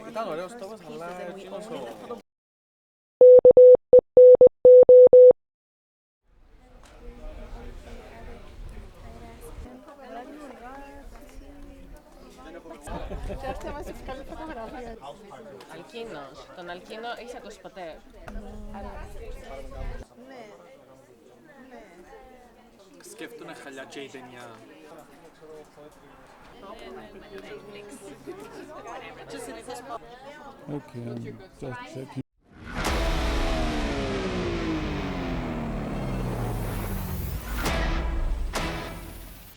Ήταν ωραίος τόπος, αλλά εκείνος ο... Αλκίνος. Τον Αλκίνο έχεις ακούσει ποτέ? Ναι. Σκέφτουνε χαλιά και η ταινιά. Okay, I'm just checking.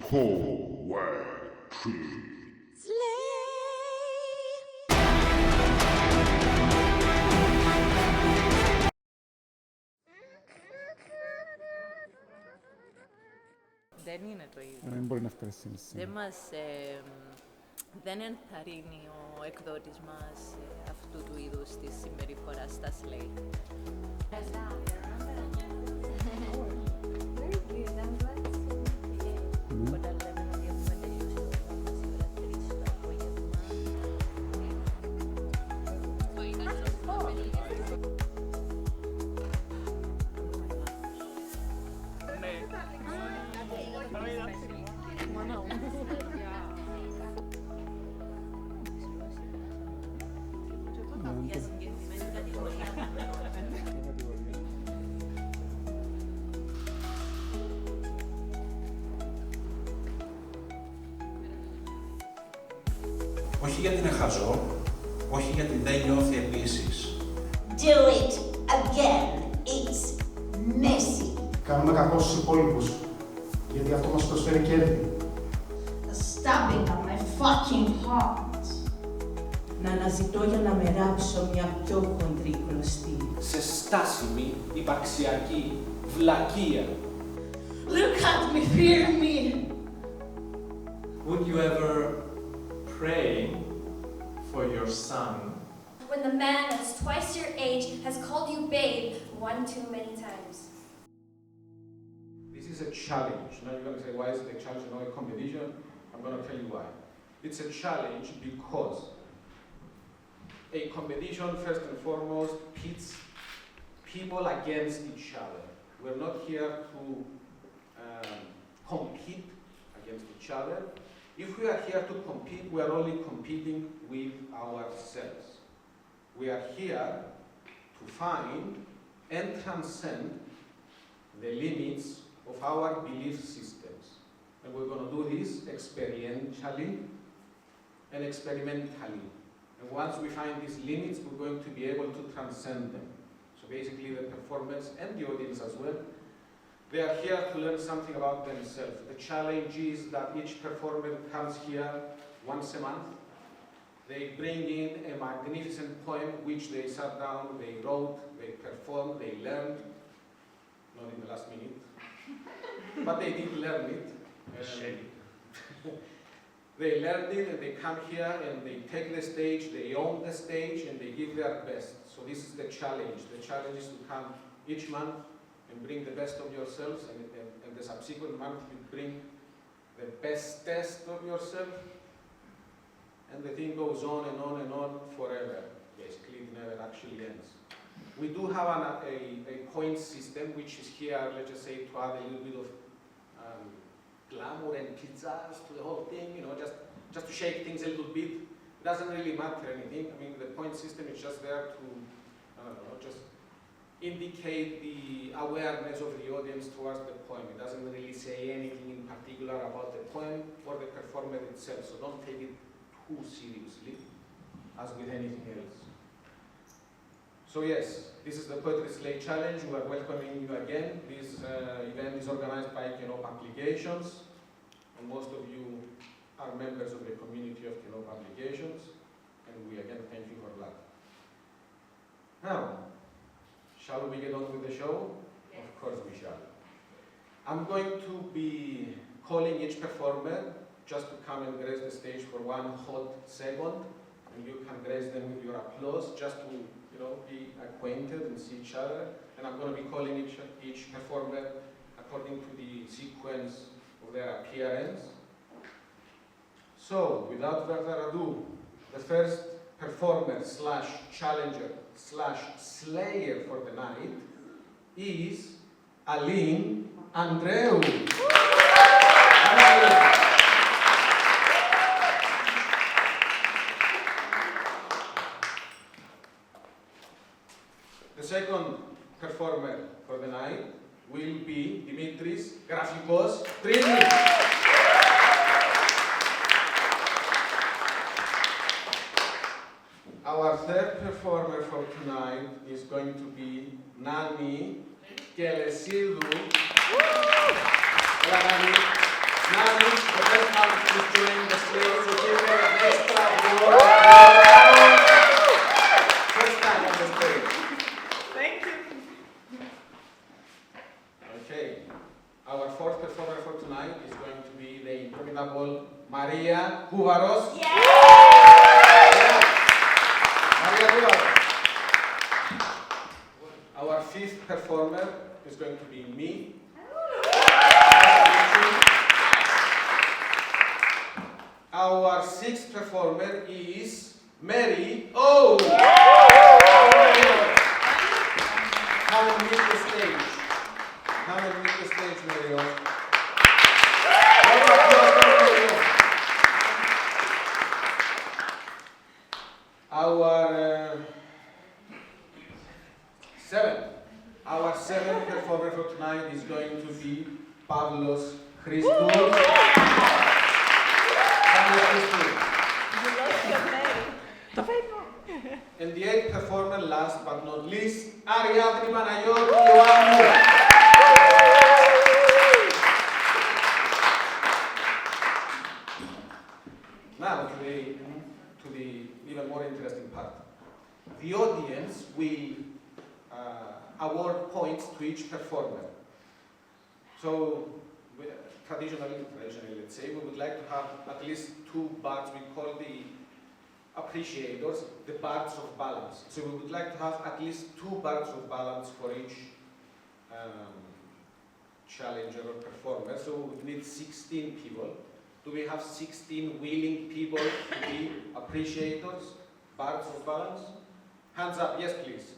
Cold War Tree. Δεν είναι το ίδιο. Δεν μπορεί να φτάσει Δεν ενθαρρύνει ο εκδότης μας αυτού του είδους της συμπεριφοράς στα Slay. Όταν λέμε ότι έχουμε τελειώσει το πρόγραμμα σήμερα 3 το απόγευμα. Για συγκεκριμένη κατηγορία. Όχι γιατί είναι χαζό, όχι γιατί δεν νιώθει επίσης. Do it again. It's messy. Κάνουμε κακό στους υπόλοιπους, γιατί αυτό μας προσφέρει κέρδη. Stabbing at my fucking heart. Να αναζητώ για να με ράψω μια πιο χοντρή κλωστή. Σε στάσιμη, υπαρξιακή βλακεία. Look at me, fear me. Would you ever pray for your son? When the man that's twice your age has called you babe one too many times. This is a challenge. Now you're going to say, why is it a challenge and not a competition? I'm going to tell you why. It's a challenge because a competition, first and foremost, pits people against each other. We're not here to compete against each other. If we are here to compete, we are only competing with ourselves. We are here to find and transcend the limits of our belief systems. And we're going to do this experientially and experimentally. And once we find these limits, we're going to be able to transcend them. So basically the performers and the audience as well, they are here to learn something about themselves. The challenge is that each performer comes here once a month. They bring in a magnificent poem which they sat down, they wrote, they performed, they learned. Not in the last minute, but they did learn it. They learned it and they come here and they take the stage, they own the stage and they give their best. So this is the challenge. The challenge is to come each month and bring the best of yourselves, and the subsequent month you bring the bestest of yourself, and the thing goes on and on and on forever. Basically, it never actually ends. We do have a point system which is here, let's just say, to add a little bit of glamour and pizzazz to the whole thing, you know, just to shake things a little bit. It doesn't really matter anything. I mean, the point system is just there to, I don't know, just indicate the awareness of the audience towards the poem. It doesn't really say anything in particular about the poem or the performer itself, so don't take it too seriously, as with anything else. So yes, this is the Poetry Slate Challenge. We are welcoming you again. This event is organized by KENO Publications, and most of you are members of the community of KENO Publications, and we again thank you for that. Now, shall we get on with the show? Yes. Of course we shall. I'm going to be calling each performer just to come and grace the stage for one hot second, and you can grace them with your applause just to, you know, be acquainted and see each other. And I'm going to be calling each performer according to the sequence of their appearance. So, without further ado, the first performer slash challenger slash slayer for the night is Aline Andreu. The second performer for the night will be Dimitris Grafikos Trinis. Our third performer for tonight is going to be Nani Kelesidou. Hola Nani. Nani, the first time she's joining the stage, so give her an extra round. First time on the stage. Thank you. Okay. Our fourth performer for tonight is going to be the indomitable Maria Kouvaros. Maria Kouvaros. Our fifth performer is going to be me. Our sixth performer is Mary. Oh! Come and meet the stage. Come and meet the stage, Mary. Our seventh performer for tonight is going to be Pavlos Christou. And the eighth performer, last but not least, Ariadne Panagiotou. Now to the even more interesting part. The audience will award points to each performer. So, traditionally, let's say, we would like to have at least two bards. We call the appreciators the bards of balance. So we would like to have at least two bards of balance for each challenger or performer. So we would need 16 people. Do we have 16 willing people to be appreciators, bards of balance? Hands up, yes please.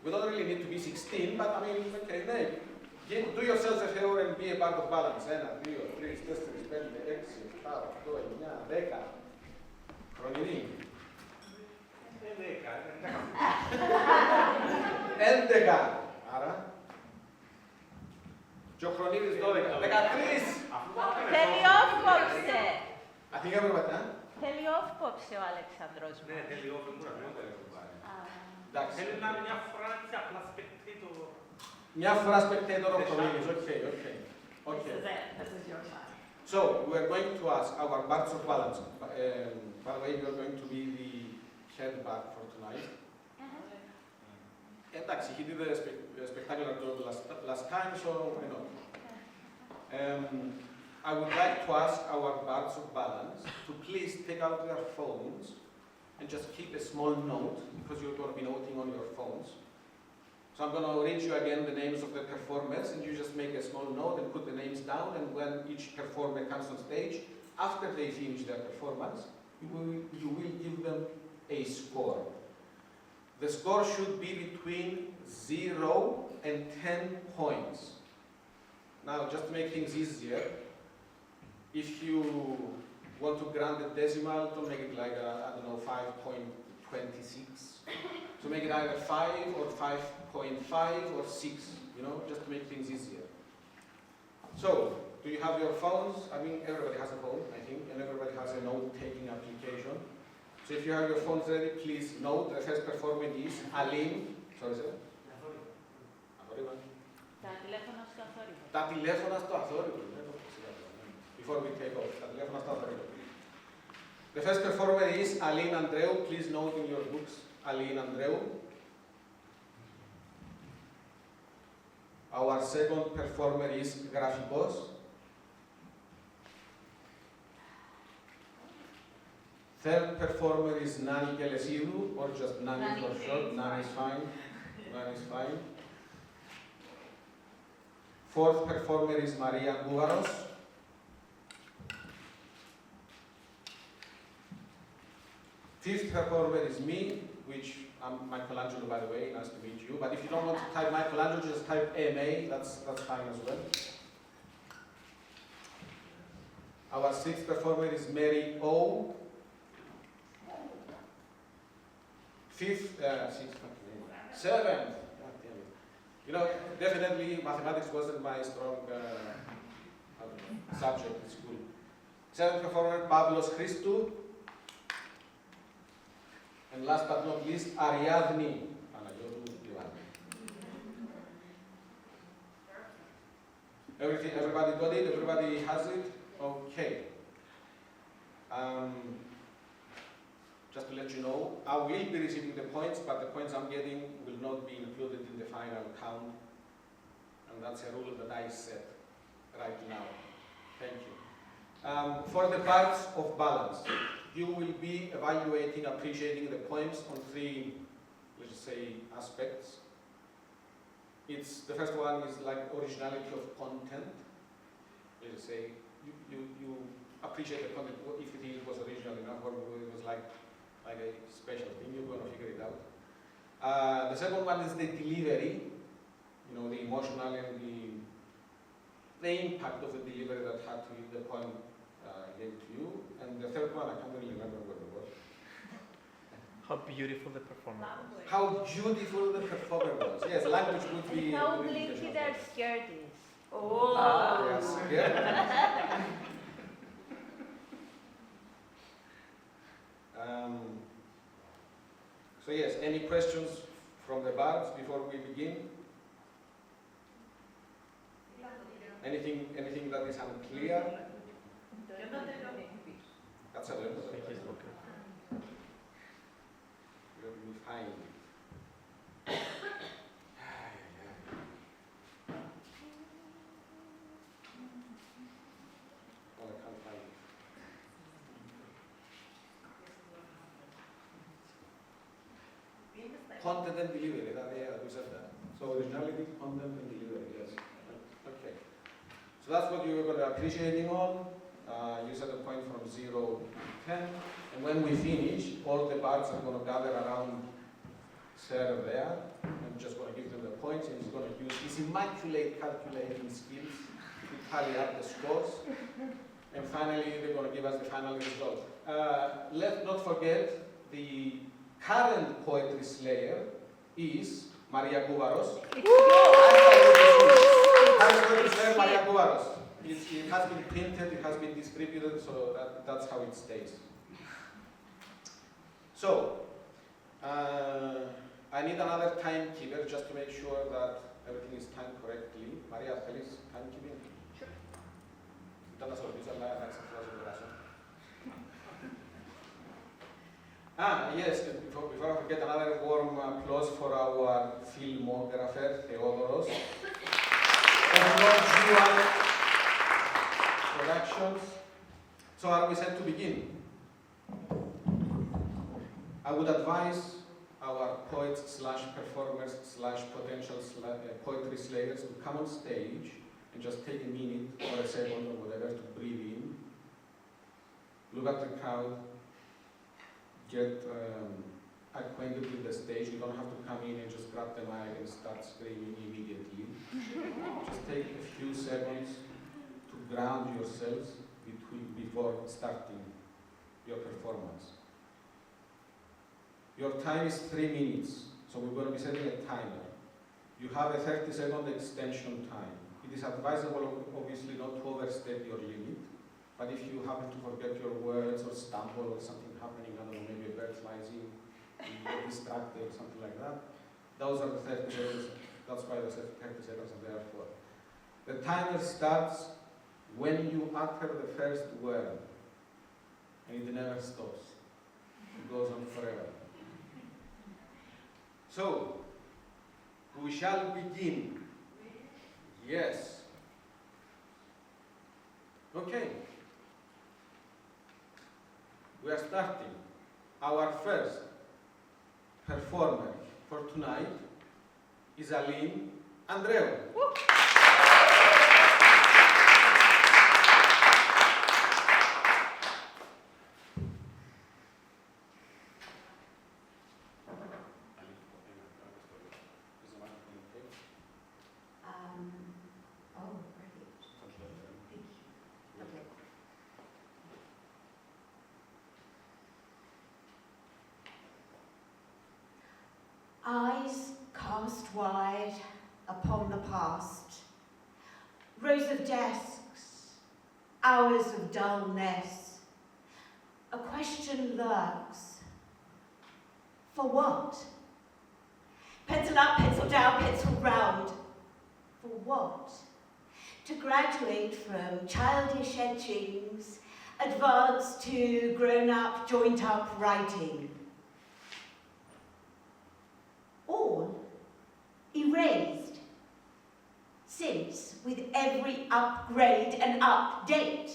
We don't really need to be 16, but I mean, okay, do yourselves a favor and be a bard of balance. 1, 2, 3, 4, 5, 6, 7, 8, 9, 10. Χρονιδί. 11. Άρα. Και ο Χρονίδης 12. 13. Θέλει off κόψε. Αθήκα προβατά. Θέλει off κόψε ο Αλεξανδρός. Ναι, θέλει off, δεν μπορεί να το πάρει. Εντάξει. Θέλει να είναι μια φορά απλά spectator. Μια φορά spectator ο Χρονίδης. Okay. So, we are going to ask our bards of balance. By the way, you are going to be the head bard for tonight. Εντάξει, he did a spectacular job last time, so why not? I would like to ask our bards of balance to please take out their phones and just keep a small note, because you're going to be noting on your phones. So I'm going to read you again the names of the performers, and you just make a small note and put the names down, and when each performer comes on stage, after they finish their performance, you will give them a score. The score should be between 0 and 10 points. Now, just to make things easier, if you want to grant a decimal, don't make it like, I don't know, 5.26. So make it either 5 or 5.5 or 6, you know, just to make things easier. So, do you have your phones? I mean, everybody has a phone, I think, and everybody has a note-taking application. So if you have your phones ready, please note the first performer is Aline. Sorry, sir. Τα τηλέφωνα στο αθόρυβο. Τα τηλέφωνα στο αθόρυβο. Before we take off, τα τηλέφωνα στο αθόρυβο. The first performer is Aline Andreu. Please note in your books, Aline Andreu. Our second performer is Grafikos. Third performer is Nani Kelesidou, or just Nani for short. Nani is fine. Nani is fine. Fourth performer is Maria Gouvaros. Fifth performer is me, which I'm Michelangelo, by the way, nice to meet you. But if you don't want to type Michelangelo, just type MA, that's fine as well. Our sixth performer is Mary O. Seventh. You know, definitely mathematics wasn't my strong subject in school. Seventh performer, Pavlos Christou. And last but not least, Ariadne. Everybody got it? Everybody has it? Okay. Just to let you know, I will be receiving the points, but the points I'm getting will not be included in the final count. And that's a rule that I set right now. Thank you. For the parts of balance, you will be evaluating, appreciating the poems on three, let's say, aspects. The first one is like originality of content. Let's say, you appreciate the content, if it was original enough, or it was like a special thing, you're going to figure it out. The second one is the delivery, you know, the emotional and the impact of the delivery that had to the poem gave to you. And the third one, I can't really remember what it was. How beautiful the performer was. How beautiful the performer was. Yes, language would be. How blinky their skirt is. Oh! Yes, yeah. So yes, any questions from the bards before we begin? Anything that is unclear? That's a little bit. Let me find it. Oh, I can't find it. Content and delivery, we said that. So originality, content and delivery, yes. Okay. So that's what you were going to appreciating on. You set a point from 0 to 10. And when we finish, all the parts are going to gather around Sarah there. I'm just going to give them the points, and he's going to use his immaculate calculating skills to tally up the scores. And finally, they're going to give us the final result. Let's not forget the current poetry slayer is Maria Gouvaros. Maria Gouvaros. It has been printed, it has been distributed, so that's how it stays. So, I need another timekeeper just to make sure that everything is timed correctly. Maria, please, timekeeping. Sure. Yes, before I forget, another warm applause for our filmographer, Theodoros. Productions. So are we set to begin? I would advise our poets / performers / potential poetry slayers to come on stage and just take a minute or a second or whatever to breathe in, look at the crowd, get acquainted with the stage. You don't have to come in and just grab the mic and start screaming immediately. Just take a few seconds to ground yourselves before starting your performance. Your time is 3 minutes, so we're going to be setting a timer. You have a 30-second extension time. It is advisable, obviously, not to overstep your limit, but if you happen to forget your words or stumble or something happening, I don't know, maybe a bird flies in, you get distracted or something like that, those are the 30 seconds. That's why the 30 seconds are there for. The timer starts when you utter the first word, and it never stops. It goes on forever. So, we shall begin. Yes. Okay. We are starting. Our first performer for tonight is Aline Andreu. Eyes cast wide upon the past, rows of desks, hours of dullness. A question lurks. For what? Pencil up, pencil down, pencil round. For what? To graduate from childish etchings, advance to grown-up, joint-up writing. All erased, since with every upgrade and update.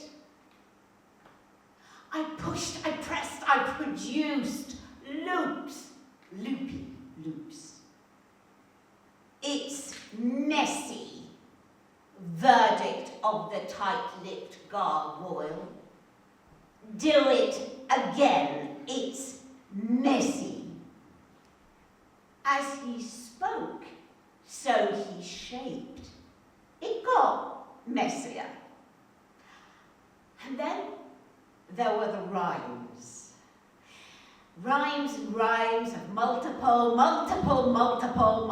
I pushed, I pressed, I produced loops, loopy loops. It's messy. Verdict of the tight-lipped gargoyle. Do it again, it's messy. As he spoke, so he shaped. It got messier. And then there were the rhymes. Rhymes and rhymes of multiple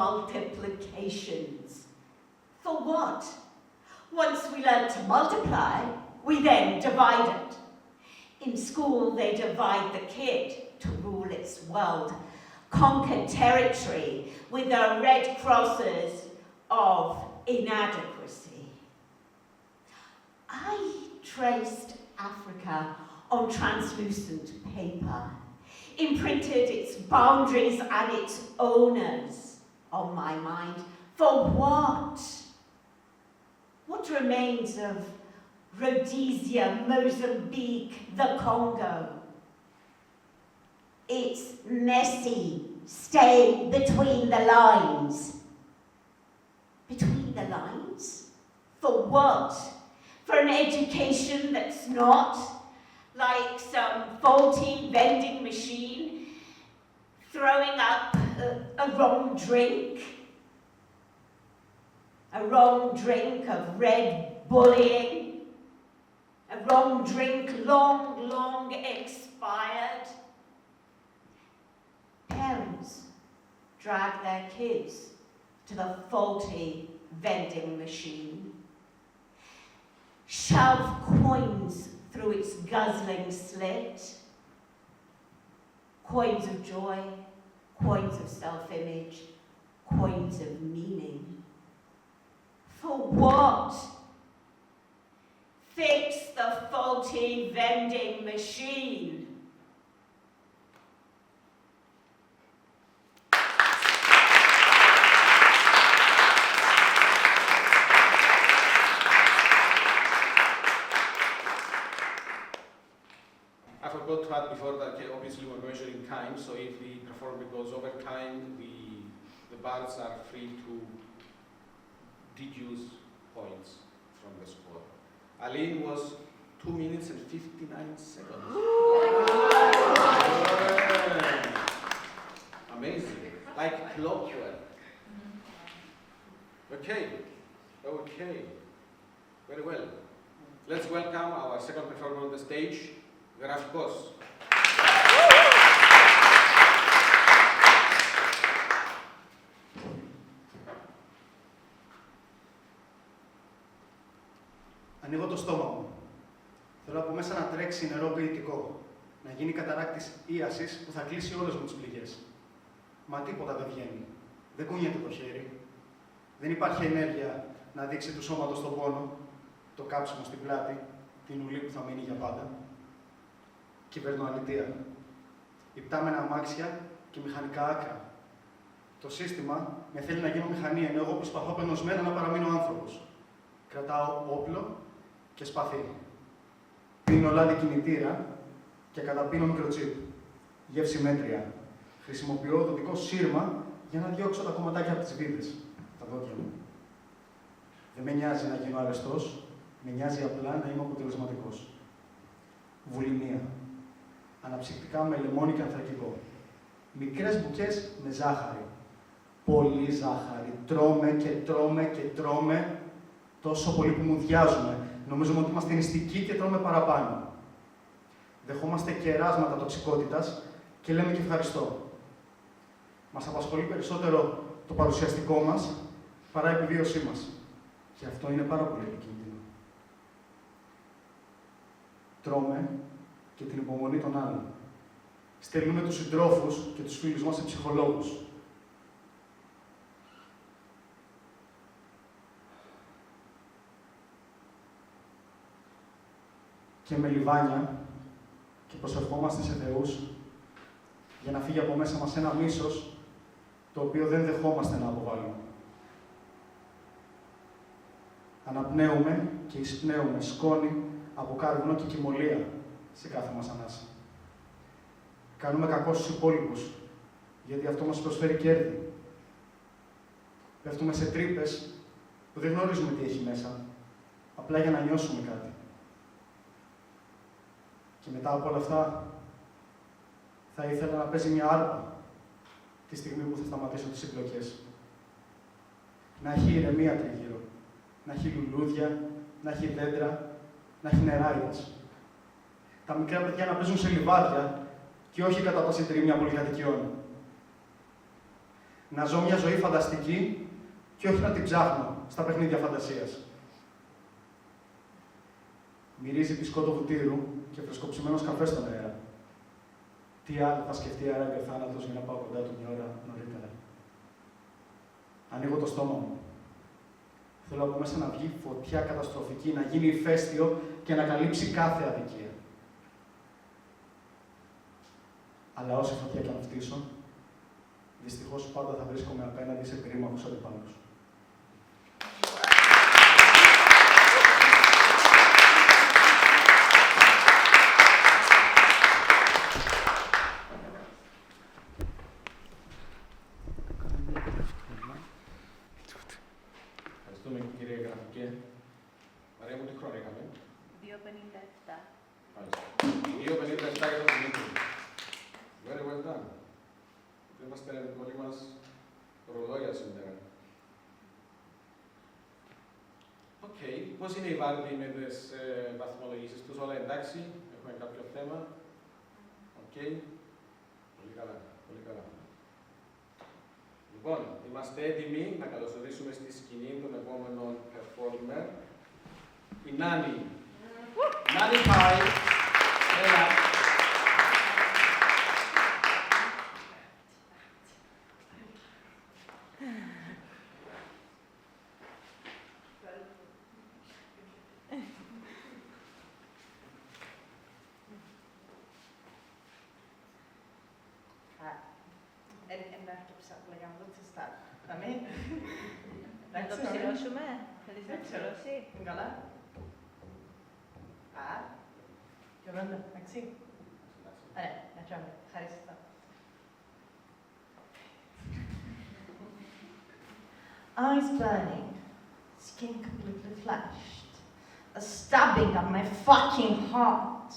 multiplications. For what? Once we learned to multiply, we then divided. In school, they divide the kid to rule its world, conquer territory with the red crosses of inadequacy. I traced Africa on translucent paper, imprinted its boundaries and its owners on my mind. For what? What remains of Rhodesia, Mozambique, the Congo? It's messy. Stay between the lines. Between the lines? For what? For an education that's not like some faulty vending machine throwing up a wrong drink? A wrong drink of red bullying? A wrong drink long expired? Parents drag their kids to the faulty vending machine, shove coins through its guzzling slit, coins of joy, coins of self-image, coins of meaning. For what? Fix the faulty vending machine. I forgot to add before that, okay, obviously we're measuring time, so if the performer goes over time, the bards are free to deduce points from the score. Aline was 2 minutes and 59 seconds. Amazing, like clockwork. Okay, very well. Let's welcome our second performer on the stage, Γραφικός. Ανοίγω το στόμα μου. Θέλω από μέσα να τρέξει νερό ποιητικό. Να γίνει καταράκτης ίασης που θα κλείσει όλες μου τις πληγές. Μα τίποτα δεν βγαίνει. Δεν κουνιέται το χέρι. Δεν υπάρχει ενέργεια να δείξει του σώματος τον πόνο, το κάψιμο στην πλάτη, την ουλή που θα μείνει για πάντα. Κυβερνοαλητεία. Υπτάμενα αμάξια και μηχανικά άκρα. Το σύστημα με θέλει να γίνω μηχανή, ενώ εγώ προσπαθώ πενωσμένα να παραμείνω άνθρωπος. Κρατάω όπλο και σπαθί. Πίνω λάδι κινητήρα και καταπίνω μικροτσίπ. Γεύση μέτρια. Χρησιμοποιώ το δικό σύρμα για να διώξω τα κομματάκια από τις βίδες, τα δόντια μου. Δεν με νοιάζει να γίνω αρεστός, με νοιάζει απλά να είμαι αποτελεσματικός. Βουλημία. Αναψυκτικά με λεμόνι και ανθρακικό. Μικρές μπουκές με ζάχαρη. Πολύ ζάχαρη. Τρώμε και τρώμε και τρώμε τόσο πολύ που μου διάζουμε. Νομίζουμε ότι είμαστε νηστικοί και τρώμε παραπάνω. Δεχόμαστε κεράσματα τοξικότητας και λέμε και ευχαριστώ. Μας απασχολεί περισσότερο το παρουσιαστικό μας παρά η επιβίωσή μας. Και αυτό είναι πάρα πολύ επικίνδυνο. Τρώμε και την υπομονή των άλλων. Στέλνουμε τους συντρόφους και τους φίλους μας σε ψυχολόγους. Και με λιβάνια και προσευχόμαστε σε θεούς για να φύγει από μέσα μας ένα μίσος το οποίο δεν δεχόμαστε να αποβάλουμε. Αναπνέουμε και εισπνέουμε σκόνη από κάρβουνο και κοιμωλία σε κάθε μας ανάσα. Κάνουμε κακό στους υπόλοιπους, γιατί αυτό μας προσφέρει κέρδη. Πέφτουμε σε τρύπες που δεν γνωρίζουμε τι έχει μέσα, απλά για να νιώσουμε κάτι. Και μετά από όλα αυτά, θα ήθελα να παίζει μια άρπα τη στιγμή που θα σταματήσω τις εκλογές. Να έχει ηρεμία τριγύρω, να έχει λουλούδια, να έχει δέντρα, να έχει νεράιδες. Τα μικρά παιδιά να παίζουν σε λιβάδια και όχι κατά τα συντρίμμια πολυκατοικιών. Να ζω μια ζωή φανταστική και όχι να την ψάχνω στα παιχνίδια φαντασίας. Μυρίζει πισκότο βουτύρου και φρεσκοψημένος καφέ στον αέρα. Τι άλλο θα σκεφτεί άραγε ο θάνατος για να πάω κοντά του μια ώρα νωρίτερα. Ανοίγω το στόμα μου. Θέλω από μέσα να βγει φωτιά καταστροφική, να γίνει ηφαίστειο και να καλύψει κάθε αδικία. Αλλά όση φωτιά και αν φτύσω, δυστυχώς πάντα θα βρίσκομαι απέναντι σε περίμαχους αντιπάλους. Ευχαριστούμε, κύριε Γραφικέ. Μαρία μου, τι χρόνο είχαμε? 2.57. Μάλιστα. 2.57 για τον Δημήτρη. Very well done. Είμαστε όλοι μας ρολόγια σήμερα. Οκ. Πώς είναι η Βάρδη με τις βαθμολογήσεις τους? Όλα εντάξει? Έχουμε κάποιο θέμα? Οκ. Πολύ καλά. Πολύ καλά. Λοιπόν, είμαστε έτοιμοι να καλωσορίσουμε στη σκηνή τον επόμενο performer. Η Νάνη. Νάνη πάει. Έλα. Να το ψηλώσουμε. Θέλεις να ψηλώσει? Καλά. Γιορώντα, εντάξει. Ωραία, να τρώμε. Ευχαριστώ. Eyes burning, skin completely flushed, a stabbing at my fucking heart.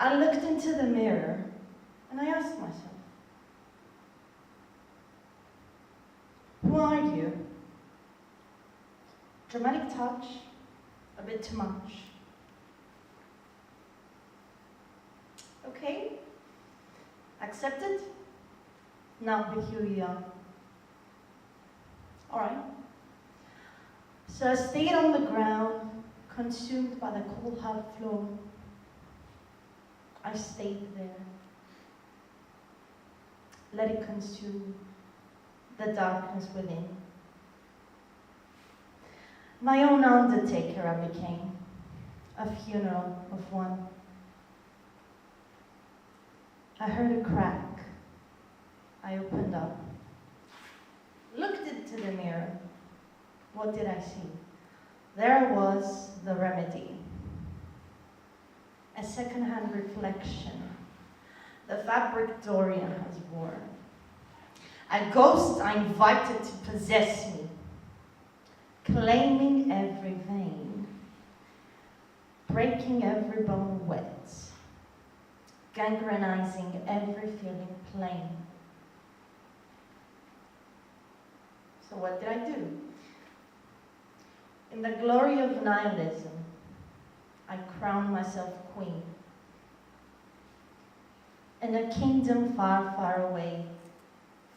I looked into the mirror and I asked myself, who are you? Dramatic touch, a bit too much. Okay, accepted. Now be who you are. All right. So I stayed on the ground, consumed by the cold hard floor. I stayed there. Let it consume the darkness within. My own undertaker I became, a funeral of one. I heard a crack. I opened up, looked into the mirror. What did I see? There was the remedy. A second-hand reflection, the fabric Dorian has worn. A ghost I invited to possess me, claiming every vein, breaking every bone wet, gangrenizing every feeling plain. So what did I do? In the glory of nihilism, I crowned myself queen. In a kingdom far, far away,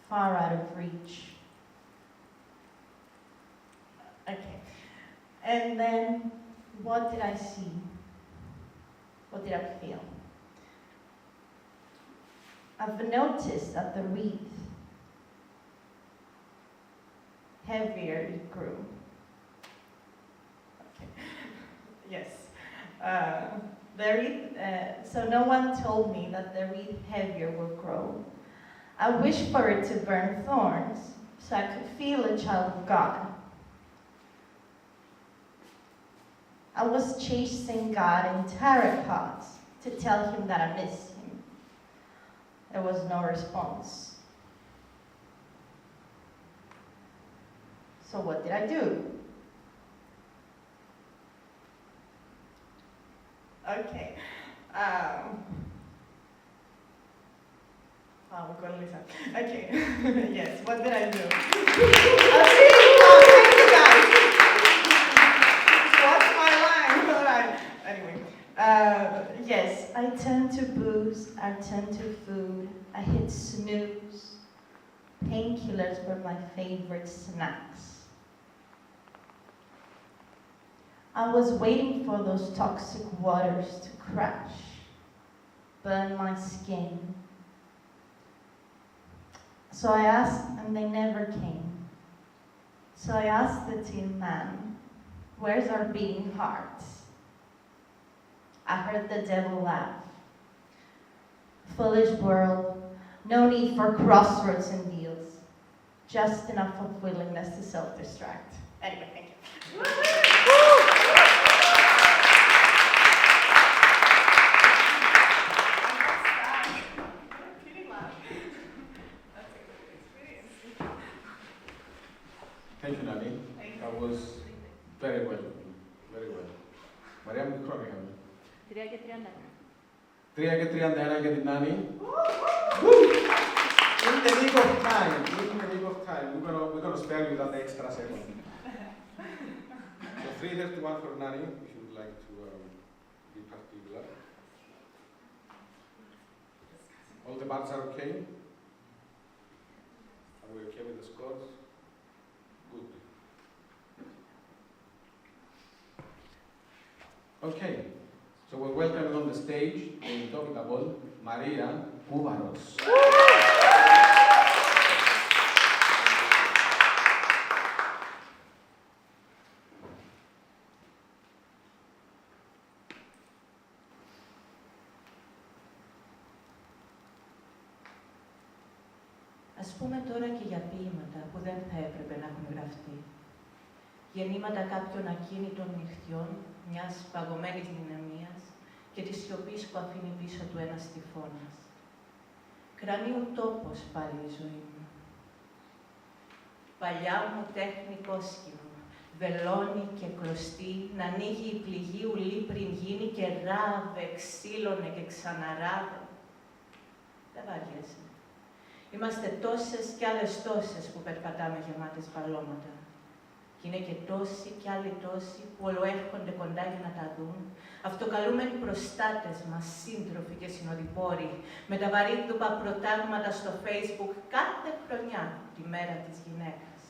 far out of reach. Okay. And then, what did I see? What did I feel? I've noticed that the wreath, heavier it grew. Okay. Yes. The wreath, so no one told me that the wreath heavier will grow. I wished for it to burn thorns so I could feel a child of God. I was chasing God in tarot cards to tell him that I miss him. There was no response. So what did I do? Okay. Oh, we're going to listen. Okay. Yes, what did I do? Thank you guys. What's my line? All right. Anyway. Yes, I turned to booze, I turned to food, I hit snooze. Painkillers were my favorite snacks. I was waiting for those toxic waters to crash, burn my skin. So I asked, and they never came. So I asked the Tin Man, where's our beating hearts? I heard the devil laugh. Foolish world, no need for crossroads and deals. Just enough of willingness to self-destruct. Anyway, thank you. Thank you, Nani. That was very well. Very well. Μαρία μου, μικρό είχαμε. 3 και 31. 3 και 31 για την Νάνη. In the nick of time. In the nick of time. We're gonna spare you that extra second. So 3:31 for Nani, if you would like to be particular. All the parts are okay? Are we okay with the scores? Good. Okay, so we're welcoming on the stage the indomitable Maria Kouvaros. Ας πούμε τώρα και για ποίηματα που δεν θα έπρεπε να έχουν γραφτεί. Γεννήματα κάποιων ακίνητων νυχτιών, μιας παγωμένης δυναμίας και της σιωπής που αφήνει πίσω του ένας τυφώνας. Κρανίου τόπος πάλι η ζωή μου. Παλιά μου τέχνη κόσκινο, βελόνι και κλωστή, να ανοίγει η πληγή ουλή πριν γίνει και ράβε, ξύλωνε και ξαναράβε. Δεν βαριέσαι. Είμαστε τόσες κι άλλες τόσες που περπατάμε γεμάτες παλώματα. Και είναι και τόσοι κι άλλοι τόσοι που ολοέρχονται κοντά για να τα δουν. Αυτοκαλούμενοι προστάτες μας, σύντροφοι και συνοδοιπόροι, με τα βαρύδουπα προτάγματα στο Facebook κάθε χρονιά, τη μέρα της γυναίκας.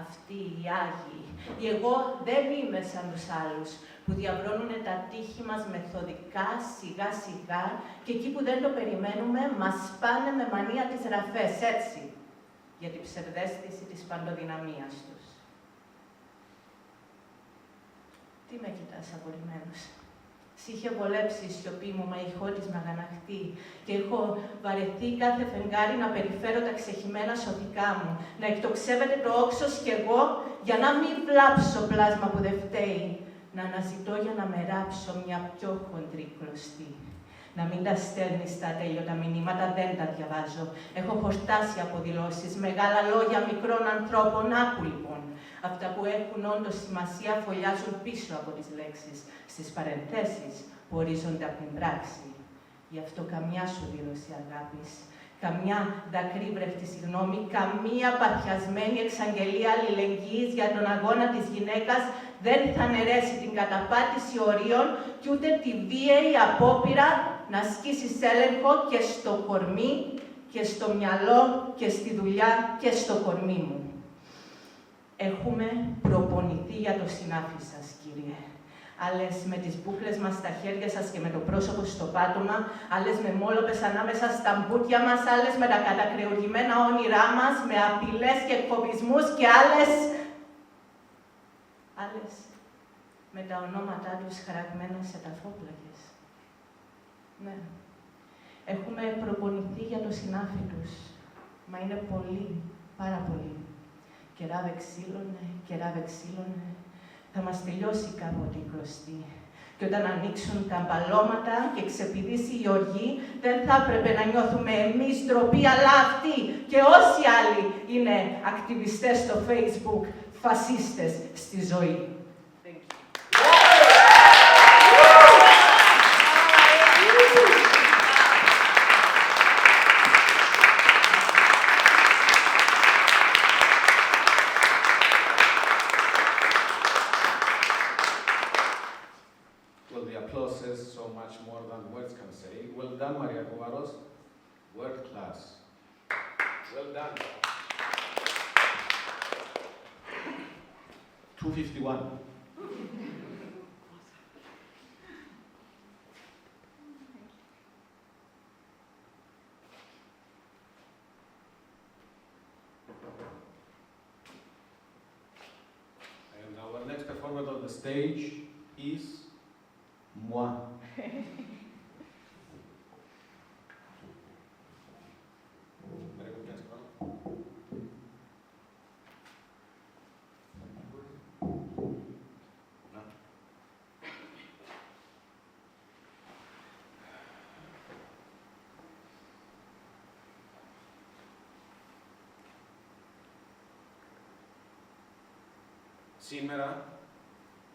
Αυτοί οι Άγιοι, οι εγώ δεν είμαι σαν τους άλλους, που διαβρώνουν τα τείχη μας μεθοδικά, σιγά σιγά, και εκεί που δεν το περιμένουμε, μας πάνε με μανία τις ραφές, έτσι, για την ψευδαίσθηση της παντοδυναμίας τους. Τι με κοιτάς απορριμμένος. Σ' είχε βολέψει η σιωπή μου, μα η ηχότης με αγανακτεί, και έχω βαρεθεί κάθε φεγγάρι να περιφέρω τα ξεχυμένα σωτικά μου, να εκτοξεύεται το όξος κι εγώ, για να μην βλάψω πλάσμα που δεν φταίει, να αναζητώ για να με ράψω μια πιο χοντρή κλωστή. Να μην τα στέλνεις τα ατέλειωτα μηνύματα, δεν τα διαβάζω. Έχω χορτάσει από δηλώσεις, μεγάλα λόγια μικρών ανθρώπων, άκου λοιπόν. Αυτά που έχουν όντως σημασία φωλιάζουν πίσω από τις λέξεις, στις παρενθέσεις που ορίζονται από την πράξη. Γι' αυτό καμιά σου δήλωση αγάπης, καμιά δακρύβρεχτη συγγνώμη, καμία παθιασμένη εξαγγελία αλληλεγγύης για τον αγώνα της γυναίκας δεν θα αναιρέσει την καταπάτηση ορίων κι ούτε τη βίαιη απόπειρα να ασκήσεις έλεγχο και στο κορμί και στο μυαλό και στη δουλειά και στο κορμί μου. Έχουμε προπονηθεί για το συνάφι σας, κύριε. Άλλες με τις μπούκλες μας στα χέρια σας και με το πρόσωπο στο πάτωμα, άλλες με μόλοπες ανάμεσα στα μπούτια μας, άλλες με τα κατακρεουργημένα όνειρά μας, με απειλές και εκφοβισμούς και άλλες με τα ονόματά τους χαραγμένα σε ταφόπλακες. Ναι. Έχουμε προπονηθεί για το συνάφι τους, μα είναι πολύ, πάρα πολύ. Κεράβε ξύλωνε, θα μας τελειώσει κάποτε η κλωστή. Και όταν ανοίξουν τα μπαλώματα και ξεπηδήσει η οργή, δεν θα έπρεπε να νιώθουμε εμείς ντροπή, αλλά αυτοί και όσοι άλλοι είναι ακτιβιστές στο Facebook, φασίστες στη ζωή. Well, the applause says so much more than words can say. Well done, Maria Kouvaros. World class. Well done. 251. And our next performer on the stage is moi. Σήμερα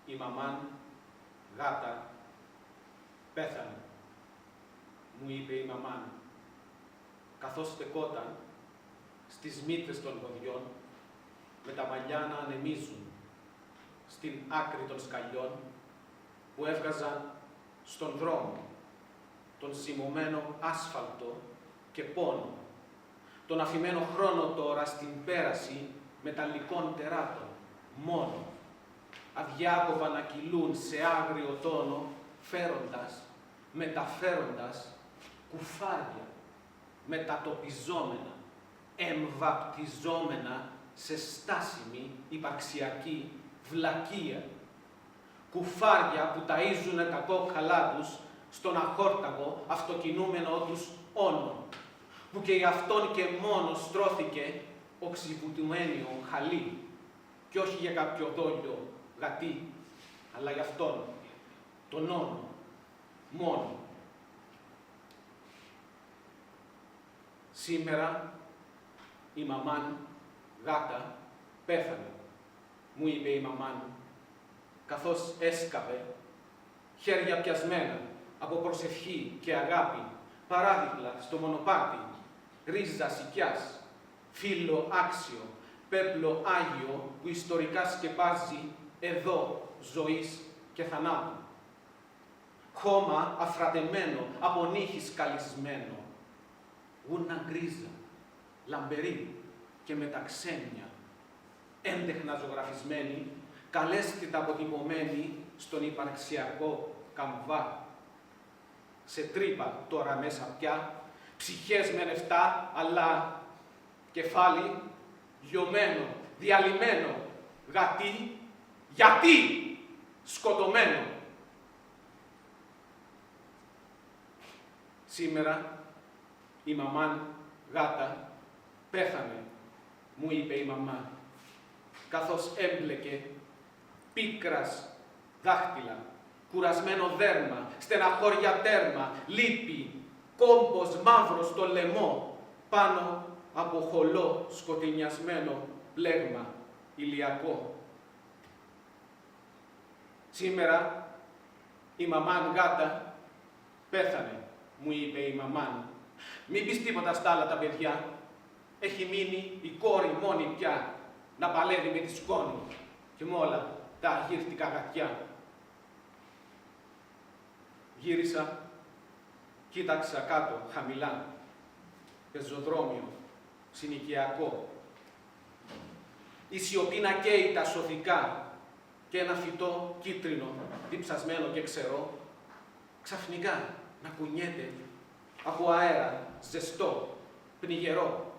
η μαμάν γάτα πέθανε, μου είπε η μαμάν, καθώς στεκόταν στις μύτες των ποδιών με τα μαλλιά να ανεμίζουν στην άκρη των σκαλιών που έβγαζαν στον δρόμο τον σημωμένο άσφαλτο και πόνο, τον αφημένο χρόνο τώρα στην πέραση μεταλλικών τεράτων, μόνο, αδιάκοπα να κυλούν σε άγριο τόνο, φέροντας, μεταφέροντας κουφάρια, μετατοπιζόμενα, εμβαπτιζόμενα σε στάσιμη υπαρξιακή βλακεία. Κουφάρια που ταΐζουνε τα κόκκαλά τους στον αχόρταγο αυτοκινούμενο τους όνο, που και γι' αυτόν και μόνο στρώθηκε οξυβουτουμένιο χαλί, κι όχι για κάποιο δόλιο γατί, αλλά για αυτόν, τον όνο, μόνο. Σήμερα η μαμάν γάτα πέθανε, μου είπε η μαμάν, καθώς έσκαβε, χέρια πιασμένα από προσευχή και αγάπη, παράδειγμα στο μονοπάτι, ρίζα σικιάς, φύλλο άξιο, πέπλο άγιο που ιστορικά σκεπάζει εδώ ζωής και θανάτου. Χώμα αφρατεμένο, από νύχης καλυσμένο, γούνα γκρίζα, λαμπερή και με τα ξένια, έντεχνα ζωγραφισμένη, καλέσθητα αποτυπωμένη στον υπαρξιακό καμβά. Σε τρύπα τώρα μέσα πια, ψυχές με νεφτά, αλλά κεφάλι λιωμένο, διαλυμένο, γιατί σκοτωμένο. Σήμερα η μαμάν γάτα πέθανε, μου είπε η μαμά, καθώς έμπλεκε πίκρας δάχτυλα, κουρασμένο δέρμα, στεναχώρια τέρμα, λύπη, κόμπος μαύρο στο λαιμό, πάνω από χολό σκοτεινιασμένο πλέγμα ηλιακό. Σήμερα η μαμάν γάτα πέθανε, μου είπε η μαμάν. Μην πεις τίποτα στα άλλα τα παιδιά. Έχει μείνει η κόρη μόνη πια να παλεύει με τη σκόνη και με όλα τα αγύρτικα γατιά. Γύρισα, κοίταξα κάτω χαμηλά. πεζοδρόμιο, συνοικιακό. Η σιωπή να καίει τα σωθικά και ένα φυτό κίτρινο, διψασμένο και ξερό, ξαφνικά να κουνιέται από αέρα, ζεστό, πνιγερό.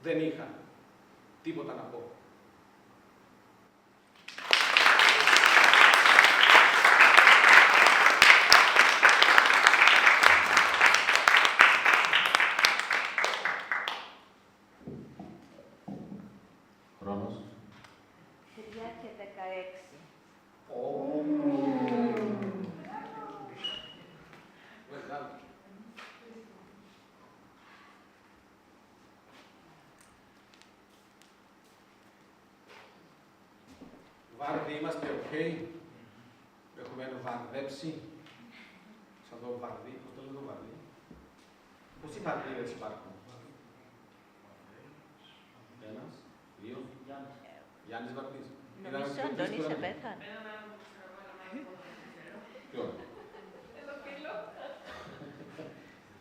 Δεν είχα τίποτα να πω. Χρόνος. 2016. Βάρδι, είμαστε οκ. Έχουμε βαρδέψει. Σαν το βαρδί. Πώς το λέμε το βαρδί. Πόσοι βαρδίδες υπάρχουν. Ένας, δύο. Γιάννης Βαρδής. Νομίζω Αντώνης επέθανε. Ποιο.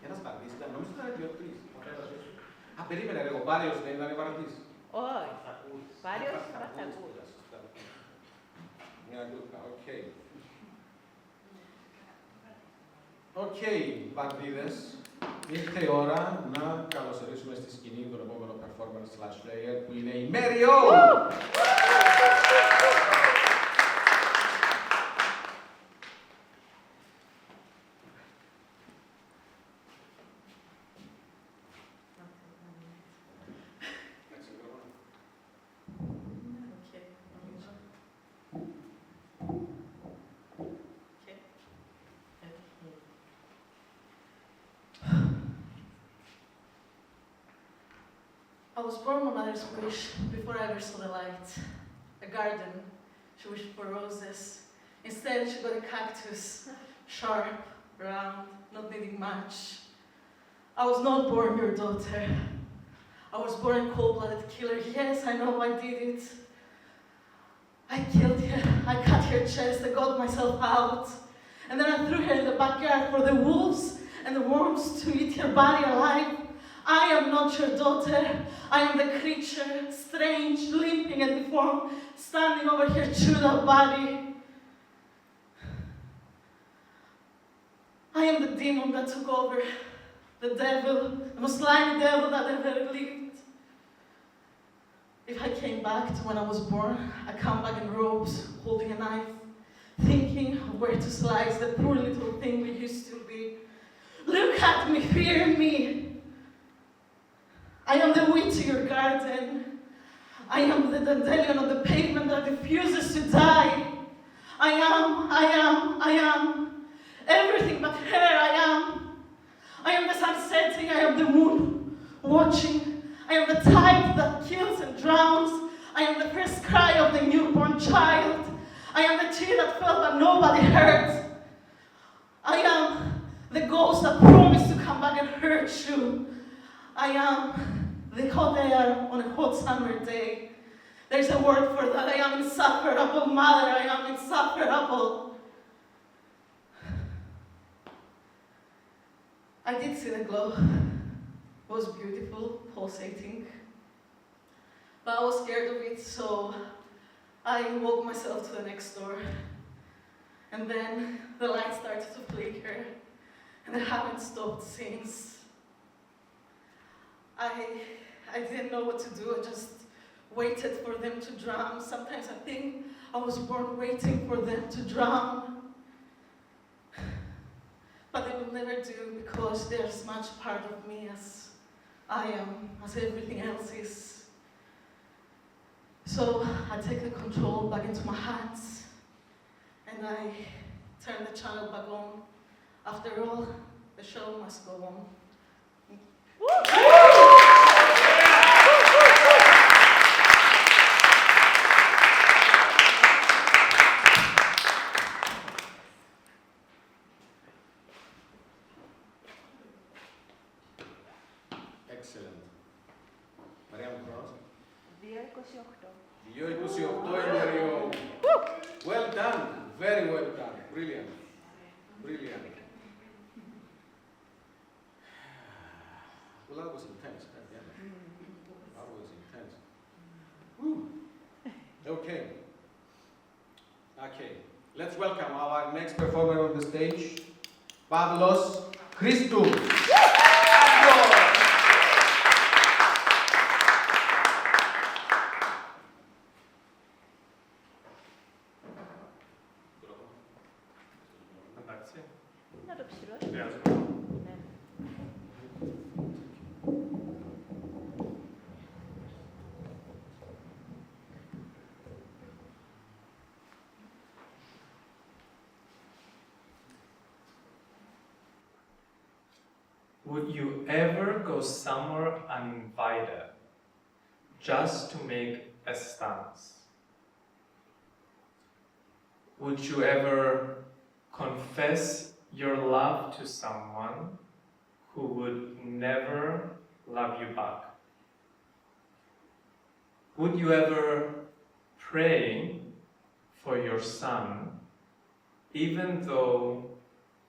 Ένας Βαρδής ήταν, νομίζω ήταν δύο-τρεις. Α, περίμενε ρε, ο Πάριος δεν ήταν Βαρδής. Όχι. Πάριος Βαθακούς. Μια γκούπα, οκ. Οκ, Βαρδίδες. Ήρθε η ώρα να καλωσορίσουμε στη σκηνή τον επόμενο performance slash player που είναι η Μέριο! I was born my mother's wish before I ever saw the light. A garden, she wished for roses. Instead, she got a cactus, sharp, round, not needing much. I was not born your daughter. I was born a cold-blooded killer. Yes, I know I did it. I killed her. I cut her chest. I got myself out. And then I threw her in the backyard for the wolves and the worms to eat her body alive. I am not your daughter. I am the creature, strange, limping and deformed, standing over her chewed up body. I am the demon that took over, the devil, the most slimy devil that ever lived. If I came back to when I was born, I come back in robes, holding a knife, thinking of where to slice the poor little thing we used to be. Look at me, fear me. I am the witch to your garden. I am the dandelion on the pavement that refuses to die. I am everything but her. I am the sun setting. I am the moon watching. I am the tide that kills and drowns. I am the first cry of the newborn child. I am the tear that fell but nobody heard. I am the ghost that promised to come back and hurt you. I am the hot air on a hot summer day. There's a word for that. I am insufferable, mother. I am insufferable. I did see the glow. It was beautiful, pulsating. But I was scared of it, so I walked myself to the next door. And then the light started to flicker, and they haven't stopped since. I didn't know what to do. I just waited for them to drown. Sometimes I think I was born waiting for them to drown. But they will never do, because they're as much part of me as I am, as everything else is. So I take the control back into my hands, and I turn the channel back on. After all, the show must go on. Excellent. Μαρία μου, χρόνος. 2:28. 2:28 Ιανουαρίου. Well done. Very well done. Brilliant. Brilliant. Well, that was intense. Yeah. That was intense. Woo. Okay. Okay. Let's welcome our next performer on the stage, Pavlos Christou. Εντάξει. Να το ψηλώσει. Χρειάζεται. Ναι. Would you ever go somewhere uninvited just to make a stance? Would you ever confess your love to someone who would never love you back? Would you ever pray for your son even though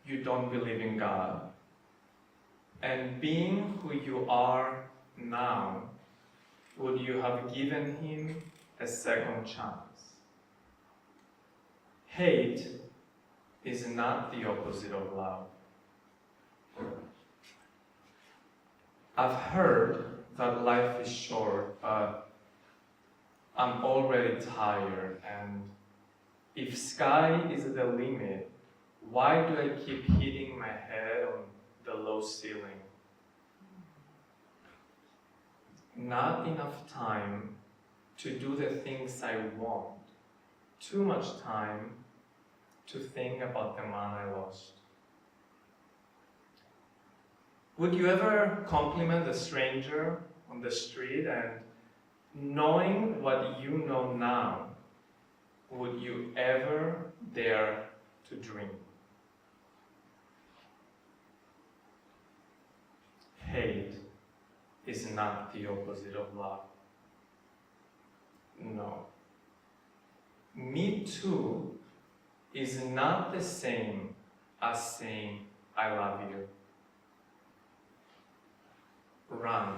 you don't believe in God? And being who you are now, would you have given him a second chance? Hate is not the opposite of love. I've heard that life is short, but I'm already tired, and if sky is the limit, why do I keep hitting my head on the low ceiling? Not enough time to do the things I want. Too much time to think about the man I lost. Would you ever compliment a stranger on the street, and knowing what you know now, would you ever dare to dream? Hate is not the opposite of love. No. Me too is not the same as saying I love you. Run.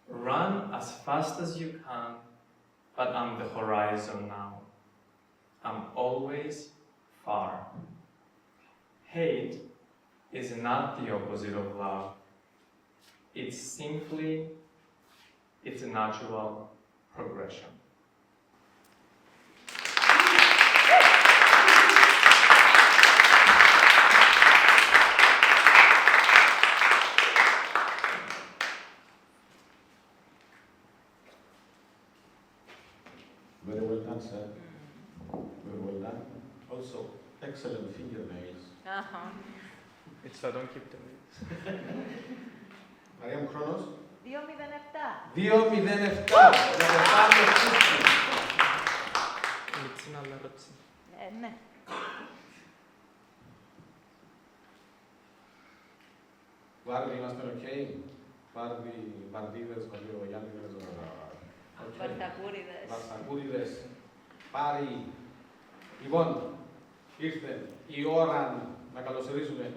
Run as fast as you can, but on the horizon now. I'm always far. Hate is not the opposite of love. It's simply its natural progression. Very well done, sir. Very well done. Also, excellent fingernails. It's so don't keep doing it. Μαρία μου, χρόνος. 2:07. 2:07. Λίτσι να λαρότσι. Ναι. Βάρδι, είμαστε ok. Βαρδίδες, βαρδιδογιάννιδες, Βαρθακούριδες. Βαρθακούριδες. Πάρει. Λοιπόν, ήρθε η ώρα να καλωσορίσουμε.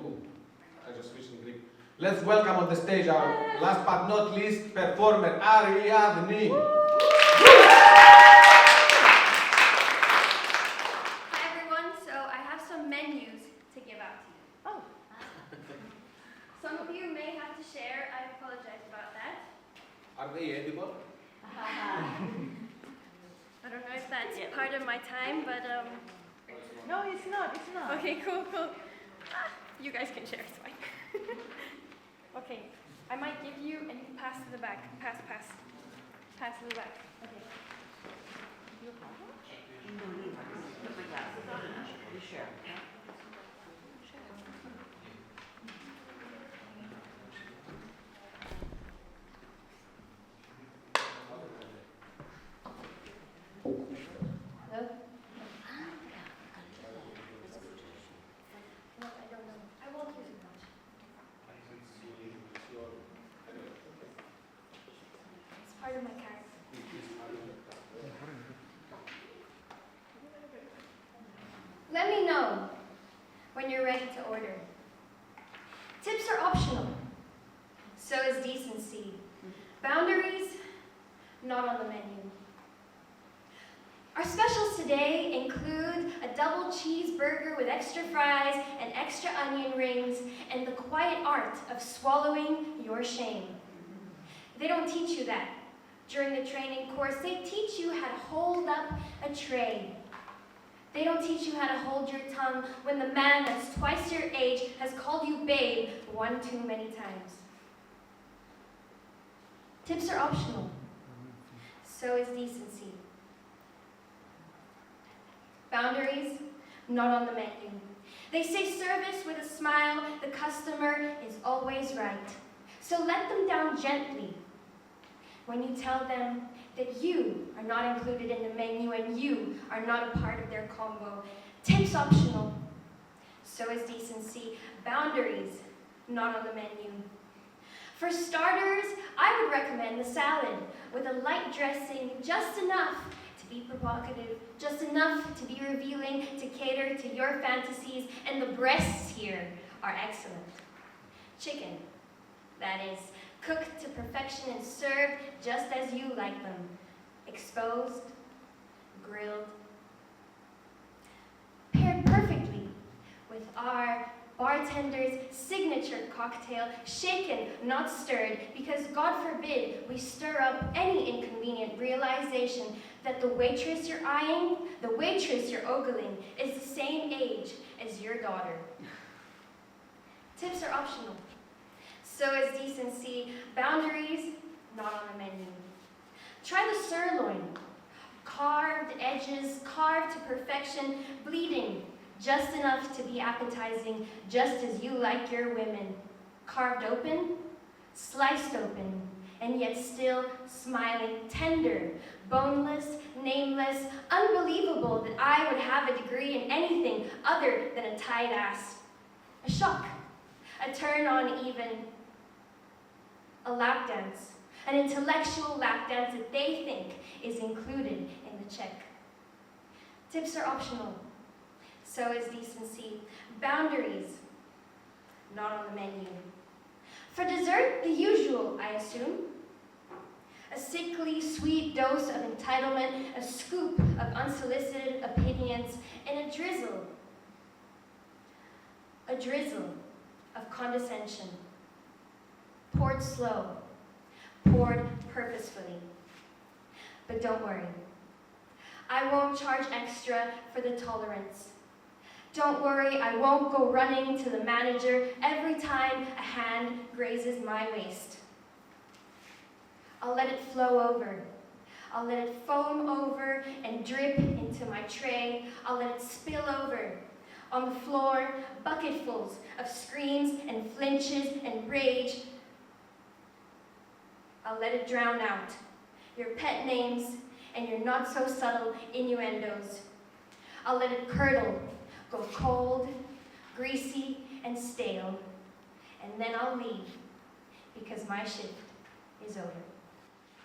I just switched in Greek. Let's welcome on the stage our last but not least performer, Ariadne. Hi everyone, so I have some menus to give out to you. Oh. Some of you may have to share, I apologize about that. Are they edible? I don't know if that's part of my time, but No, it's not, it's not. okay, cool. You guys can share, it's fine. Okay, I might give you and you can pass to the back. Pass. Pass to the back. Okay. Part of my character. Let me know when you're ready to order. Tips are optional, so So is decency. Boundaries, not on the menu. Our specials today include a double cheeseburger with extra fries and extra onion rings, and the quiet art of swallowing your shame. They don't teach you that. During the training course, they teach you how to hold up a tray. They don't teach you how to hold your tongue when the man that's twice your age has called you babe one too many times. Tips are optional. So is decency. Boundaries, not on the menu. They say service with a smile, the customer is always right. So let them down gently when you tell them that you are not included in the menu and you are not a part of their combo. Tips optional. So is decency. Boundaries, not on the menu. For starters, I would recommend the salad with a light dressing, just enough to be provocative, just enough to be revealing, to cater to your fantasies, and the breasts here are excellent. Chicken, that is, cooked to perfection and served just as you like them. Exposed, grilled, paired perfectly with our bartender's signature cocktail, shaken, not stirred, because God forbid we stir up any inconvenient realization that the waitress you're eyeing, the waitress you're ogling, is the same age as your daughter. Tips are optional. So is decency. Boundaries, not on the menu. Try the sirloin. Carved edges, carved to perfection, bleeding, just enough to be appetizing, just as you like your women. Carved open, sliced open, and yet still smiling, tender, boneless, nameless, unbelievable that I would have a degree in anything other than a tight ass. A shock, a turn on even, a lap dance, an intellectual lap dance that they think is included in the check. Tips are optional. So is decency. Boundaries, not on the menu. For dessert, the usual, I assume. A sickly, sweet dose of entitlement, a scoop of unsolicited opinions, and a drizzle of condescension. Poured slow, poured purposefully. But don't worry, I won't charge extra for the tolerance. Don't worry, I won't go running to the manager every time a hand grazes my waist. I'll let it flow over. I'll let it foam over and drip into my tray. I'll let it spill over. On the floor, bucketfuls of screams and flinches and rage. I'll let it drown out your pet names and your not-so-subtle innuendos. I'll let it curdle, go cold, greasy, and stale. And then I'll leave, because my shift is over.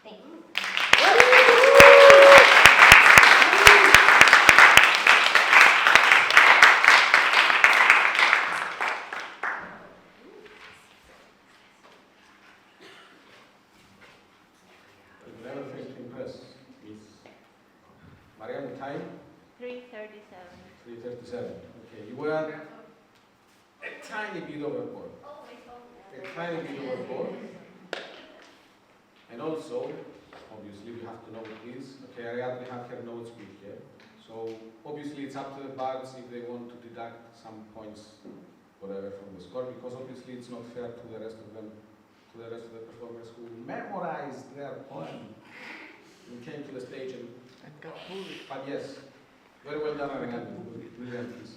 Thank you. Never fail to impress. Miss Mariam, time? 3:37. 3:37. Okay, you were a tiny bit overboard. A tiny bit overboard. And also, obviously, we have to note this. Okay, Ariadne have her notes with here. So, obviously, it's up to the bugs if they want to deduct some points, whatever, from the score, because obviously it's not fair to the rest of them, to the rest of the performers who memorized their poem and came to the stage and got bullied. But yes, very well done, Ariadne. Brilliant piece.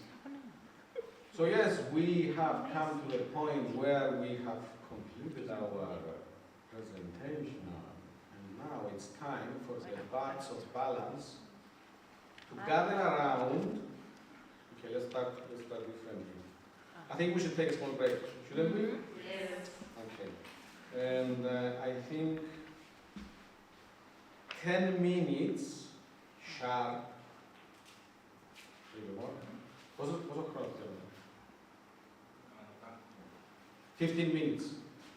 So yes, we have come to the point where we have concluded our presentation, and now it's time for the bugs of balance to gather around. Okay, let's start differently. I think we should take a small break, shouldn't we? Yes. Okay. And I think 10 minutes sharp. Λίγο more. Πόσο χρόνο θέλουμε? 15 minutes.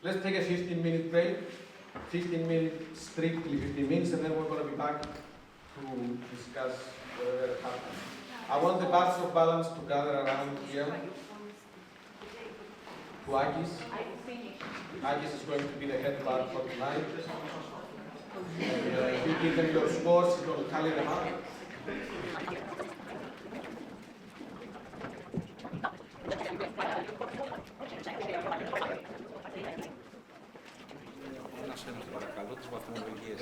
let's take a 15-minute break. 15 minutes, strictly 15 minutes, and then we're going to be back to discuss whatever happened. I want the bars of balance to gather around here. To Agis. Agis is going to be the head bar for tonight. And you give them your scores, he's going to tally them up. Παρακαλώ τις βαθμολογίες.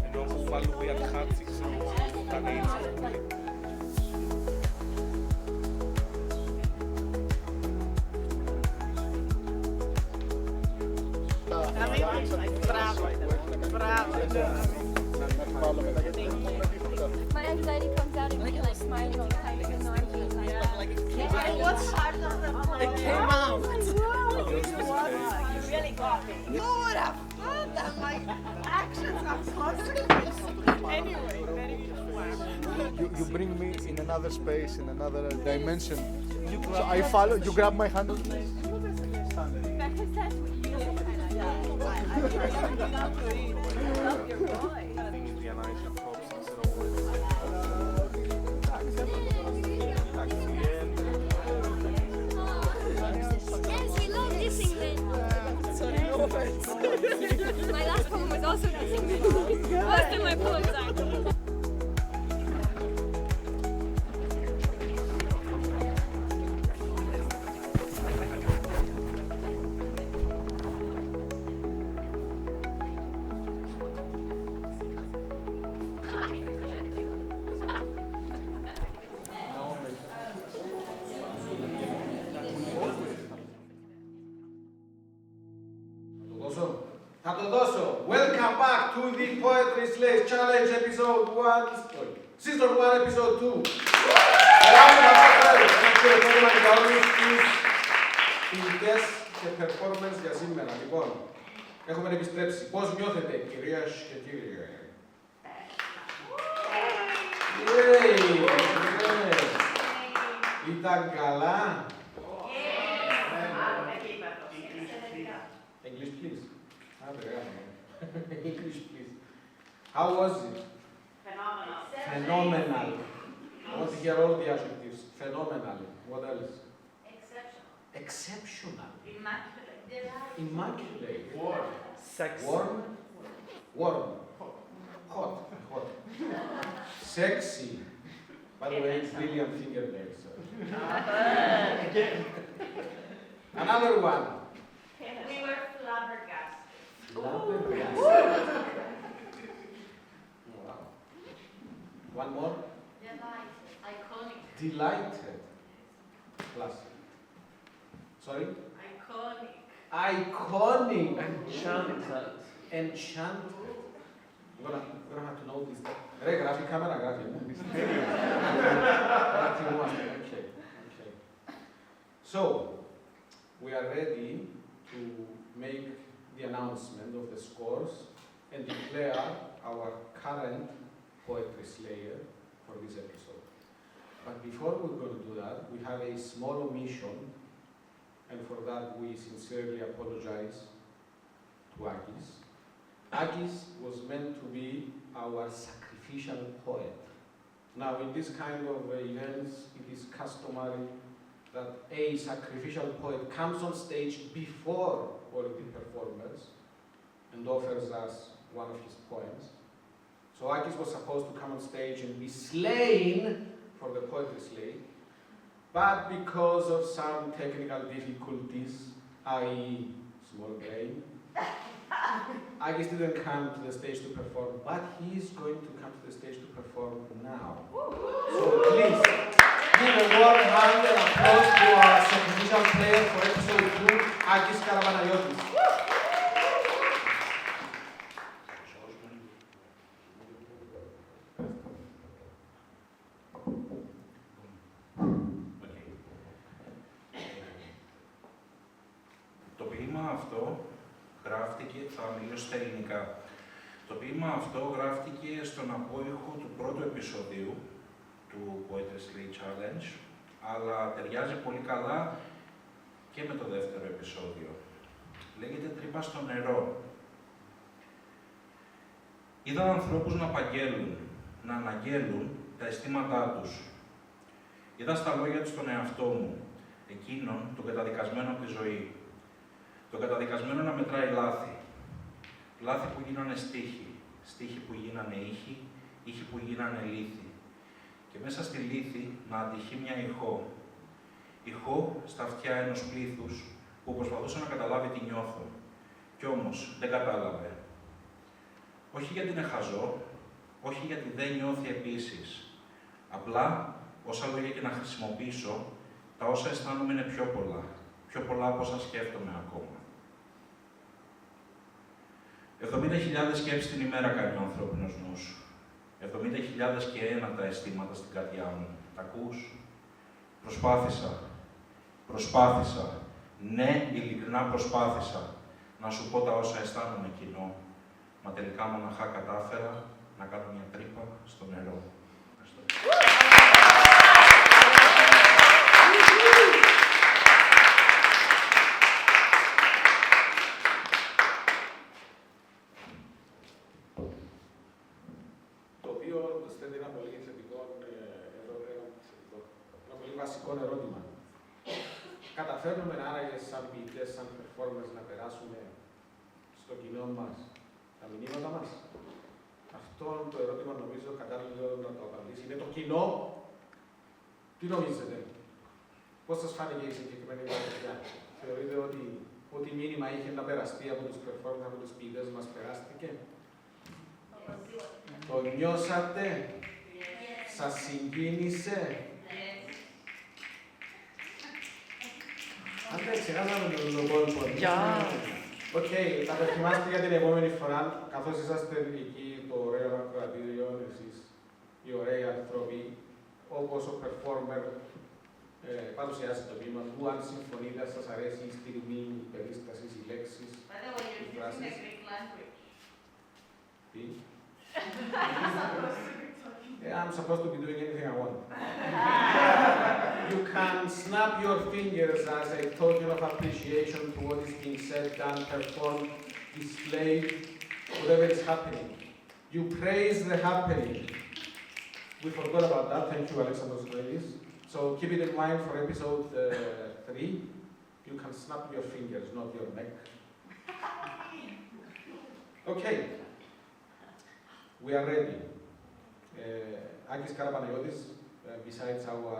Ενώ που βάλω we are happy, ήταν έτσι. My anxiety comes out in me like smiling all the time because now I'm feeling like What's hard on the plane? It came out. You really got me. You would have fun that my actions are positive. Anyway, very good. You bring me in another space, in another dimension. So I follow, you grab my hand. Yes, we love dissing then. My last poem was also dissing then. Most of my poems are. Θα το δώσω. Welcome back to the Poetry Slays Challenge episode 1. Season 1 episode 2. Ευχαριστούμε για όλους τους ποιητές και performance για σήμερα. Λοιπόν, έχουμε επιστρέψει. Πώς νιώθετε, κυρίες και κύριοι? Ήταν καλά? English, please. English, please. How was it? Phenomenal. Phenomenal. I want to hear all the adjectives. Phenomenal. What else? Exceptional. Exceptional. Immaculate. Immaculate. Warm. Sexy. Warm. Warm. Hot. Hot. Sexy. By the way, brilliant fingernails. Another one. We were flabbergasted. Flabbergasted. Wow. One more. Delighted. Iconic. Delighted. Plus. Sorry? Iconic. Iconic. Enchanted. Enchanted. We're gonna have to know this. Ρε, γράφει κάμερα, γράφει. Okay. So, we are ready to make the announcement of the scores and declare our current poetry slayer for this episode. But before we're going to do that, we have a small omission, and for that we sincerely apologize to Agis. Agis was meant to be our sacrificial poet. Now, in this kind of events, it is customary that a sacrificial poet comes on stage before all the performers and offers us one of his poems. So Agis was supposed to come on stage and be slain for the poetry slay, but because of some technical difficulties, i.e. small brain, Agis didn't come to the stage to perform, but he is going to come to the stage to perform now. So please, give a warm hand and applause to our sacrificial player for episode 2, Agis Karamanayiotis. αυτό γράφτηκε, θα μιλήσω στα ελληνικά. Το ποίημα αυτό γράφτηκε στον απόϊχο του πρώτου επεισοδίου του Poetry Challenge, αλλά ταιριάζει πολύ καλά και με το δεύτερο επεισόδιο. Λέγεται «Τρύπα στο νερό». Είδα ανθρώπους να απαγγέλουν, να αναγγέλουν τα αισθήματά τους. Είδα στα λόγια τους τον εαυτό μου, εκείνον τον καταδικασμένο από τη ζωή. Τον καταδικασμένο να μετράει λάθη. Λάθη που γίνανε στίχοι, στίχοι που γίνανε ήχοι, ήχοι που γίνανε λύθοι. Και μέσα στη λύθη να ατυχεί μια ηχό. Ηχό στα αυτιά ενός πλήθους που προσπαθούσε να καταλάβει τι νιώθω. Κι όμως δεν κατάλαβε. Όχι γιατί είναι χαζό, όχι γιατί δεν νιώθει επίσης. Απλά, όσα λόγια και να χρησιμοποιήσω, τα όσα αισθάνομαι είναι πιο πολλά. Πιο πολλά από όσα σκέφτομαι ακόμα. 70.000 σκέψεις την ημέρα κάνει ο ανθρώπινος νους. 70.000 και ένα τα αισθήματα στην καρδιά μου. Τα ακούς? Προσπάθησα. Ναι, ειλικρινά προσπάθησα να σου πω τα όσα αισθάνομαι κοινό. Μα τελικά μοναχά κατάφερα να κάνω μια τρύπα στο νερό. Το οποίο στέλνει ένα πολύ θετικό, ένα πολύ βασικό ερώτημα. Καταφέρνουμε άραγε σαν ποιητές, σαν performers να περάσουμε στο κοινό μας τα μηνύματα μας? Αυτό το ερώτημα νομίζω κατάλληλο να το απαντήσει. Είναι το κοινό. Τι νομίζετε? Πώς σας φάνηκε η συγκεκριμένη βραδιά? Θεωρείτε ότι ό,τι μήνυμα είχε να περαστεί από τους performers, από τους ποιητές μας περάστηκε? Το νιώσατε? Σας συγκίνησε? Αν δεν ξεχάσαμε τον κόλπο. Οκ, θα το θυμάστε για την επόμενη φορά, καθώς είσαστε εκεί το ωραίο ακροατήριο, εσείς οι ωραίοι άνθρωποι, όπως ο performer παρουσιάζει το βήμα του, αν συμφωνείτε, αν σας αρέσει η στιγμή, η περίσταση, οι λέξεις, οι φράσεις. Τι? I'm supposed to be doing anything I want. You can snap your fingers as a token of appreciation to what is being said, done, performed, displayed, whatever is happening. You praise the happening. We forgot about that. Thank you, Alexandros Ladies. So keep it in mind for episode 3. You can snap your fingers, not your neck. Okay. We are ready. Akis Karapanagiotis, besides our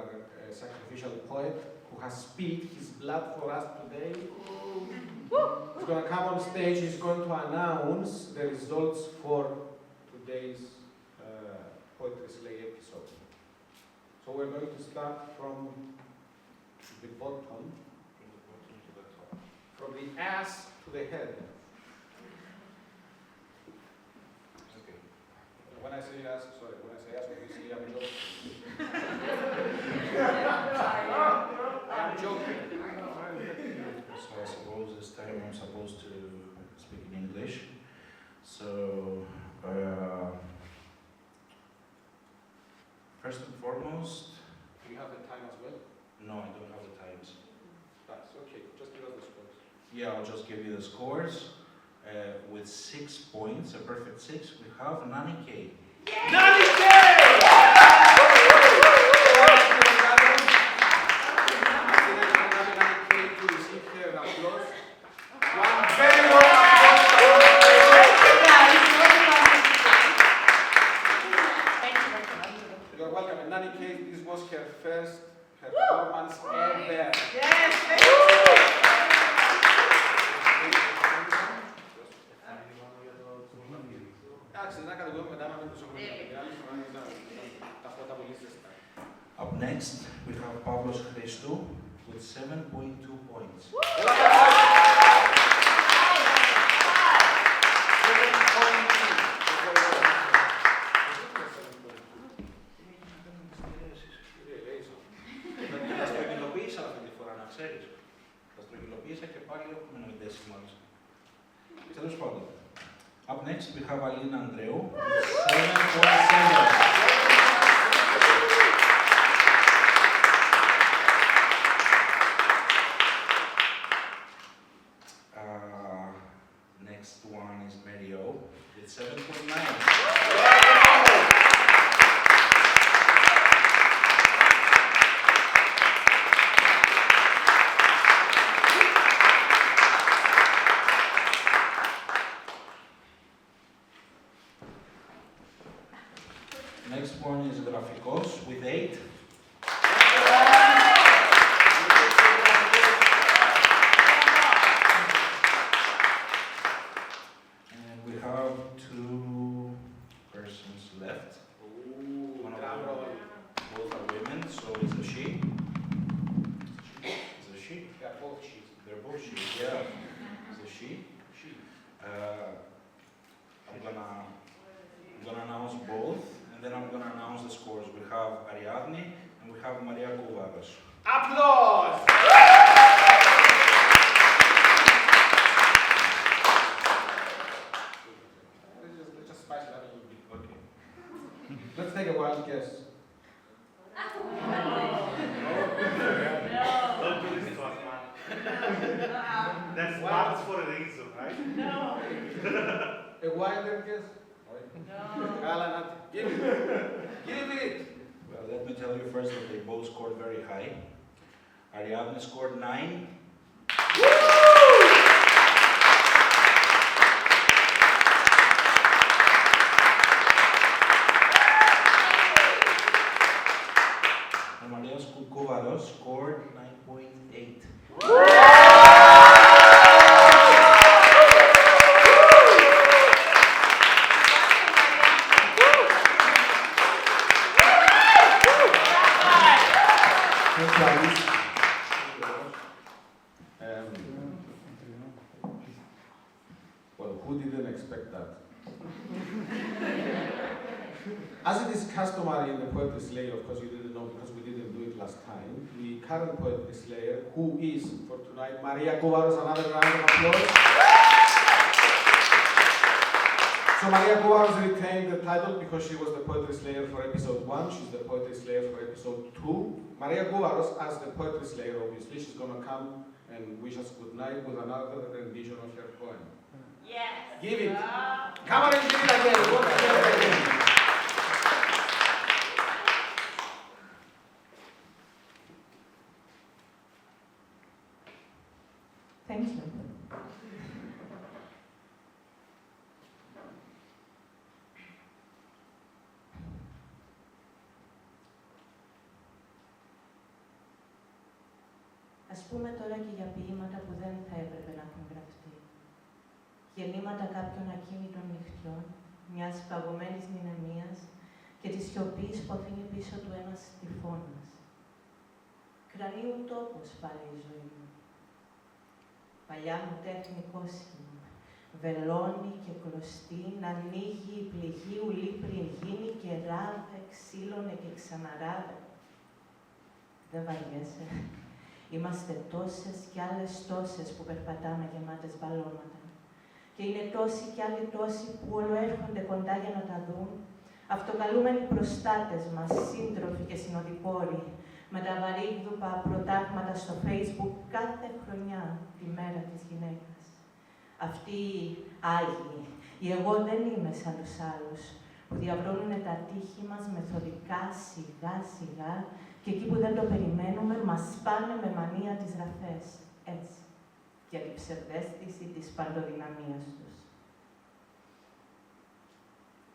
sacrificial poet, who has spilled his blood for us today, he's going to come on stage, he's going to announce the results for today's Poetry Slay episode. So we're going to start from the bottom, from the ass to the head. When I say ask, sorry, when I say ask, obviously I'm joking. I'm joking. So I suppose this time I'm supposed to speak in English. So, first and foremost... Do you have the time as well? No, I don't have the times. That's okay, just give us the scores. Yeah, I'll just give you the scores. With 6 points, a perfect 6, we have Nani K. Yeah! Nani K! To receive her applause. One very well. You're welcome. And Nani K, this was her first performance ever. Yes, thank you. Up next, we have Pavlos Christou with 7.2 points. Θα στρογγυλοποίησα αυτή τη φορά, να ξέρεις. Θα στρογγυλοποίησα και πάλι έχουμε 0 σημάδες. Τέλος πάντων. Up next, we have Alina Andreu, 7.7. Next one is Mario with 7.9. Next one is Grafikos with 8. And we have 2 persons left. One of them, both are women, so it's a she. It's a she. They're both she's. They're both she, yeah. It's a she. She. I'm gonna announce both, and then I'm gonna announce the scores. We have Ariadne and we have Maria Kouvaros. Applause! Let's just spice it up a little bit. Okay. Let's take a wild guess. Don't do this to us, man. That's marks for a reason, right? No. A wilder guess? No. Alan, give it. Give it. Well, let me tell you first that they both scored very high. Ariadne scored 9. And Maria Kouvaros scored 9.8. Well, who didn't expect that? As it is customary in the Poetry Slayer, of course you didn't know because we didn't do it last time, the current Poetry Slayer, who is for tonight, Maria Kouvaros, another round of applause. So Maria Kouvaros retained the title because she was the Poetry Slayer for episode 1, she's the Poetry Slayer for episode 2. Maria Kouvaros, as the Poetry Slayer, obviously, she's going to come and wish us good night with another rendition of her poem. Yes. Give it. Come on and give it again. Once again. Thank you. Ας πούμε τώρα και για ποίηματα που δεν θα έπρεπε να έχουν γραφτεί. Γεννήματα κάποιων ακίνητων νυχτιών, μιας παγωμένης μηνεμίας και της σιωπής που αφήνει πίσω του ένας τυφώνας. Κρανίου τόπος πάλι η ζωή μου. Παλιά μου τέχνη κόσμημα, βελώνει και κλωστή, να ανοίγει η πληγή ουλή πριν γίνει και ράβε, ξύλωνε και ξαναράβε. Δεν βαριέσαι. Είμαστε τόσες κι άλλες τόσες που περπατάμε γεμάτες μπαλώματα. Και είναι τόσοι κι άλλοι τόσοι που όλο έρχονται κοντά για να τα δουν, αυτοκαλούμενοι προστάτες μας, σύντροφοι και συνοδοιπόροι, με τα βαρύγδουπα προτάγματα στο Facebook κάθε χρονιά, τη μέρα της γυναίκας. Αυτοί οι άγιοι, οι εγώ δεν είμαι σαν τους άλλους, που διαβρώνουν τα τείχη μας μεθοδικά, σιγά σιγά, και εκεί που δεν το περιμένουμε, μας πάνε με μανία τις ραφές, έτσι, για την ψευδαίσθηση της παντοδυναμίας τους.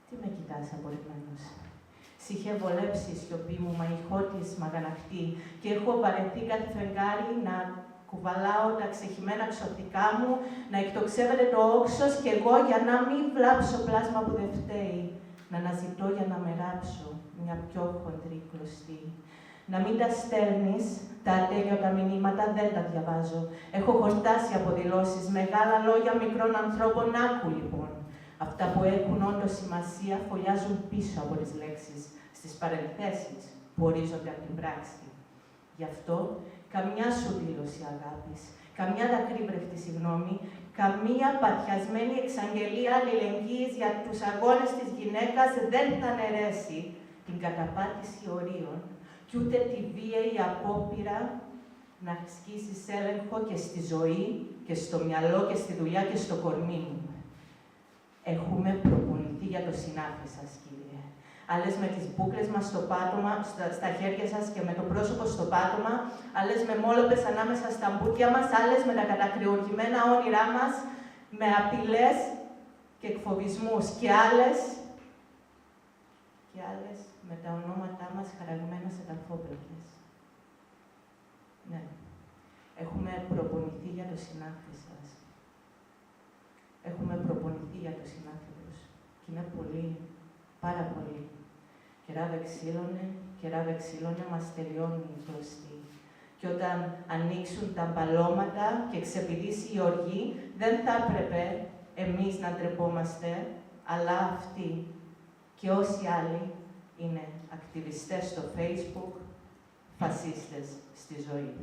Τι με κοιτάς απορριμμένος. Σ' είχε βολέψει η σιωπή μου, μα η ηχότης μ' αγανακτεί και έχω βαρεθεί κάθε φεγγάρι να κουβαλάω τα ξεχυμένα ξωτικά μου, να εκτοξεύεται το όξος κι εγώ για να μην βλάψω πλάσμα που δεν φταίει, να αναζητώ για να με ράψω μια πιο χοντρή κλωστή. Να μην τα στέλνεις, τα ατέλειωτα μηνύματα δεν τα διαβάζω. Έχω χορτάσει από δηλώσεις, μεγάλα λόγια μικρών ανθρώπων, άκου λοιπόν. Αυτά που έχουν όντως σημασία φωλιάζουν πίσω από τις λέξεις, στις παρενθέσεις που ορίζονται από την πράξη. Γι' αυτό, καμιά σου δήλωση αγάπης, καμιά δακρύβρευτη συγγνώμη, Καμία παθιασμένη εξαγγελία αλληλεγγύης για τους αγώνες της γυναίκας δεν θα αναιρέσει την καταπάτηση ορίων και ούτε τη βίαιη απόπειρα να ασκήσεις έλεγχο και στη ζωή και στο μυαλό και στη δουλειά και στο κορμί μου. Έχουμε προπονηθεί για το συνάφι σας, κύριε. Άλλες με τις μπούκλες μας στο πάτωμα, στα χέρια σας και με το πρόσωπο στο πάτωμα, άλλες με μόλοπες ανάμεσα στα μπούτια μας, άλλες με τα κατακριουργημένα όνειρά μας, με απειλές και εκφοβισμούς και άλλες με τα ονόματά μας χαραγμένα σε ταφόπλακες. Ναι, έχουμε προπονηθεί για το συνάφι σας. Έχουμε προπονηθεί για το συνάφι τους. Και είναι πολύ, πάρα πολύ. Κεράβε ξύλωνε, μας τελειώνει η κλωστή. Και όταν ανοίξουν τα μπαλώματα και ξεπηδήσει η οργή, δεν θα έπρεπε εμείς να ντρεπόμαστε, αλλά αυτοί και όσοι άλλοι είναι ακτιβιστές στο Facebook, φασίστες στη ζωή.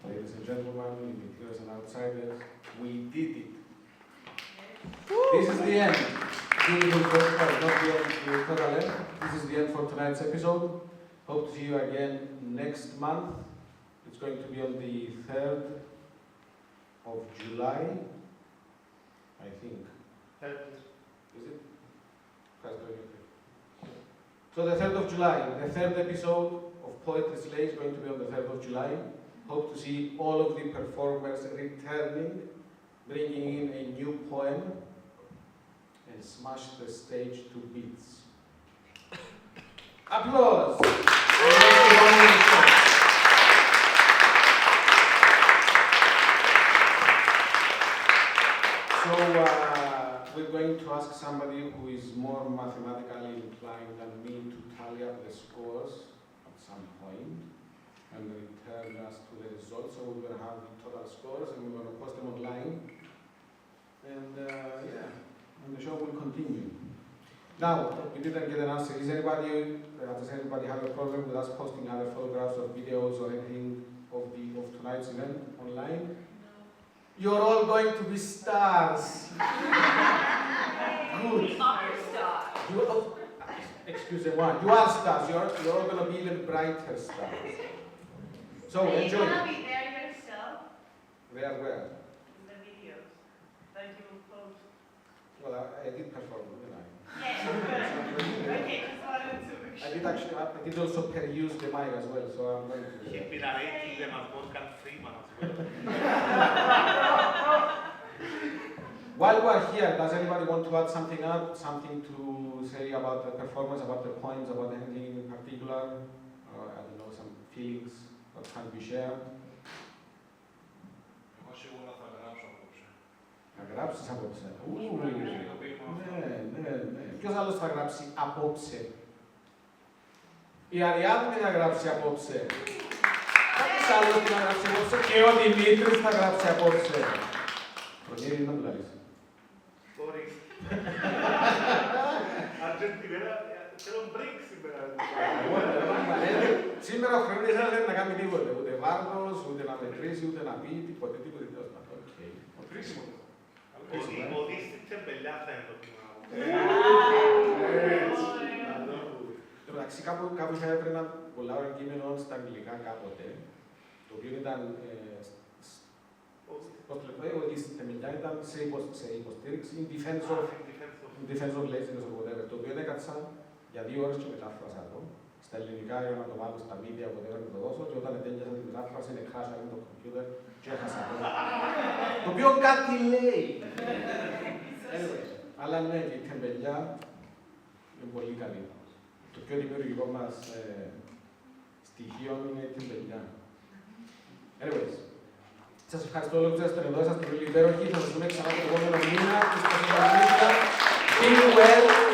Ladies and gentlemen, intruders and outsiders, we did it. This is the end. Not the end, the total end. This is the end for tonight's episode. Hope to see you again next month. It's going to be on the 3rd of July, I think. Is it? So the 3rd of July, the 3rd episode of Poetry Slay is going to be on the 3rd of July. Hope to see all of the performers returning, bringing in a new poem, and smash the stage to beats. Applause! So we're going to ask somebody who is more mathematically inclined than me to tally up the scores at some point and return us to the results. So we're going to have the total scores and we're going to post them online. And and the show will continue. Now, we didn't get an answer. Does anybody have a problem with us posting other photographs or videos or anything of tonight's event online? No. You're all going to be stars. Good. We are stars. Excuse me, one. You are stars. You're all going to be even brighter stars. So enjoy. Are you going to be there yourself? There where? In the videos that you will post. Well, I did perform, didn't I? Yes. Okay, just wanted to make sure. I did also peruse the mic as well, so I'm going to. While we're here, does anybody want to add something up? Something to say about the performance, about the poems, about anything in particular? Or, I don't know, some feelings that can be shared? Να γράψεις απόψε. Ναι. Ποιος άλλος θα γράψει απόψε? Η Αριάδνη θα γράψει απόψε. Κάποιος άλλος θα γράψει απόψε και ο Δημήτρης θα γράψει απόψε. Προνήρη, να μιλάρεις. Sorry. Αρζεντινέρα, θέλω break σήμερα. Σήμερα ο Χρονίδης δεν θέλει να κάνει τίποτε. Ούτε βάρδος, ούτε να μετρήσει, ούτε να πει, τίποτε. Χρήσιμο. Οδεί στην τσεμπελιά θα είναι το κείμενο. Εντάξει, κάπου είχα έβρει ένα πολλά ώρα κείμενο στα αγγλικά κάποτε, το οποίο ήταν, ότι στην θεμελιά ήταν σε υποστήριξη in defense of laziness or whatever, το οποίο έκατσα για 2 ώρες και μετάφρασα το, στα ελληνικά για να το βάλω στα media, whatever, να το δώσω, και όταν τέλειασα την μετάφραση, εκχάσα το κομπιούτερ και έχασα το. Το οποίο κάτι λέει. Anyway, αλλά ναι, η τεμπελιά είναι πολύ καλή. Το πιο δημιουργικό μας στοιχείο είναι η τεμπελιά. Anyways, σας ευχαριστώ όλους που ήσασταν εδώ, είσαστε πολύ υπέροχοι. Θα σας δούμε ξανά το επόμενο μήνα. Be well.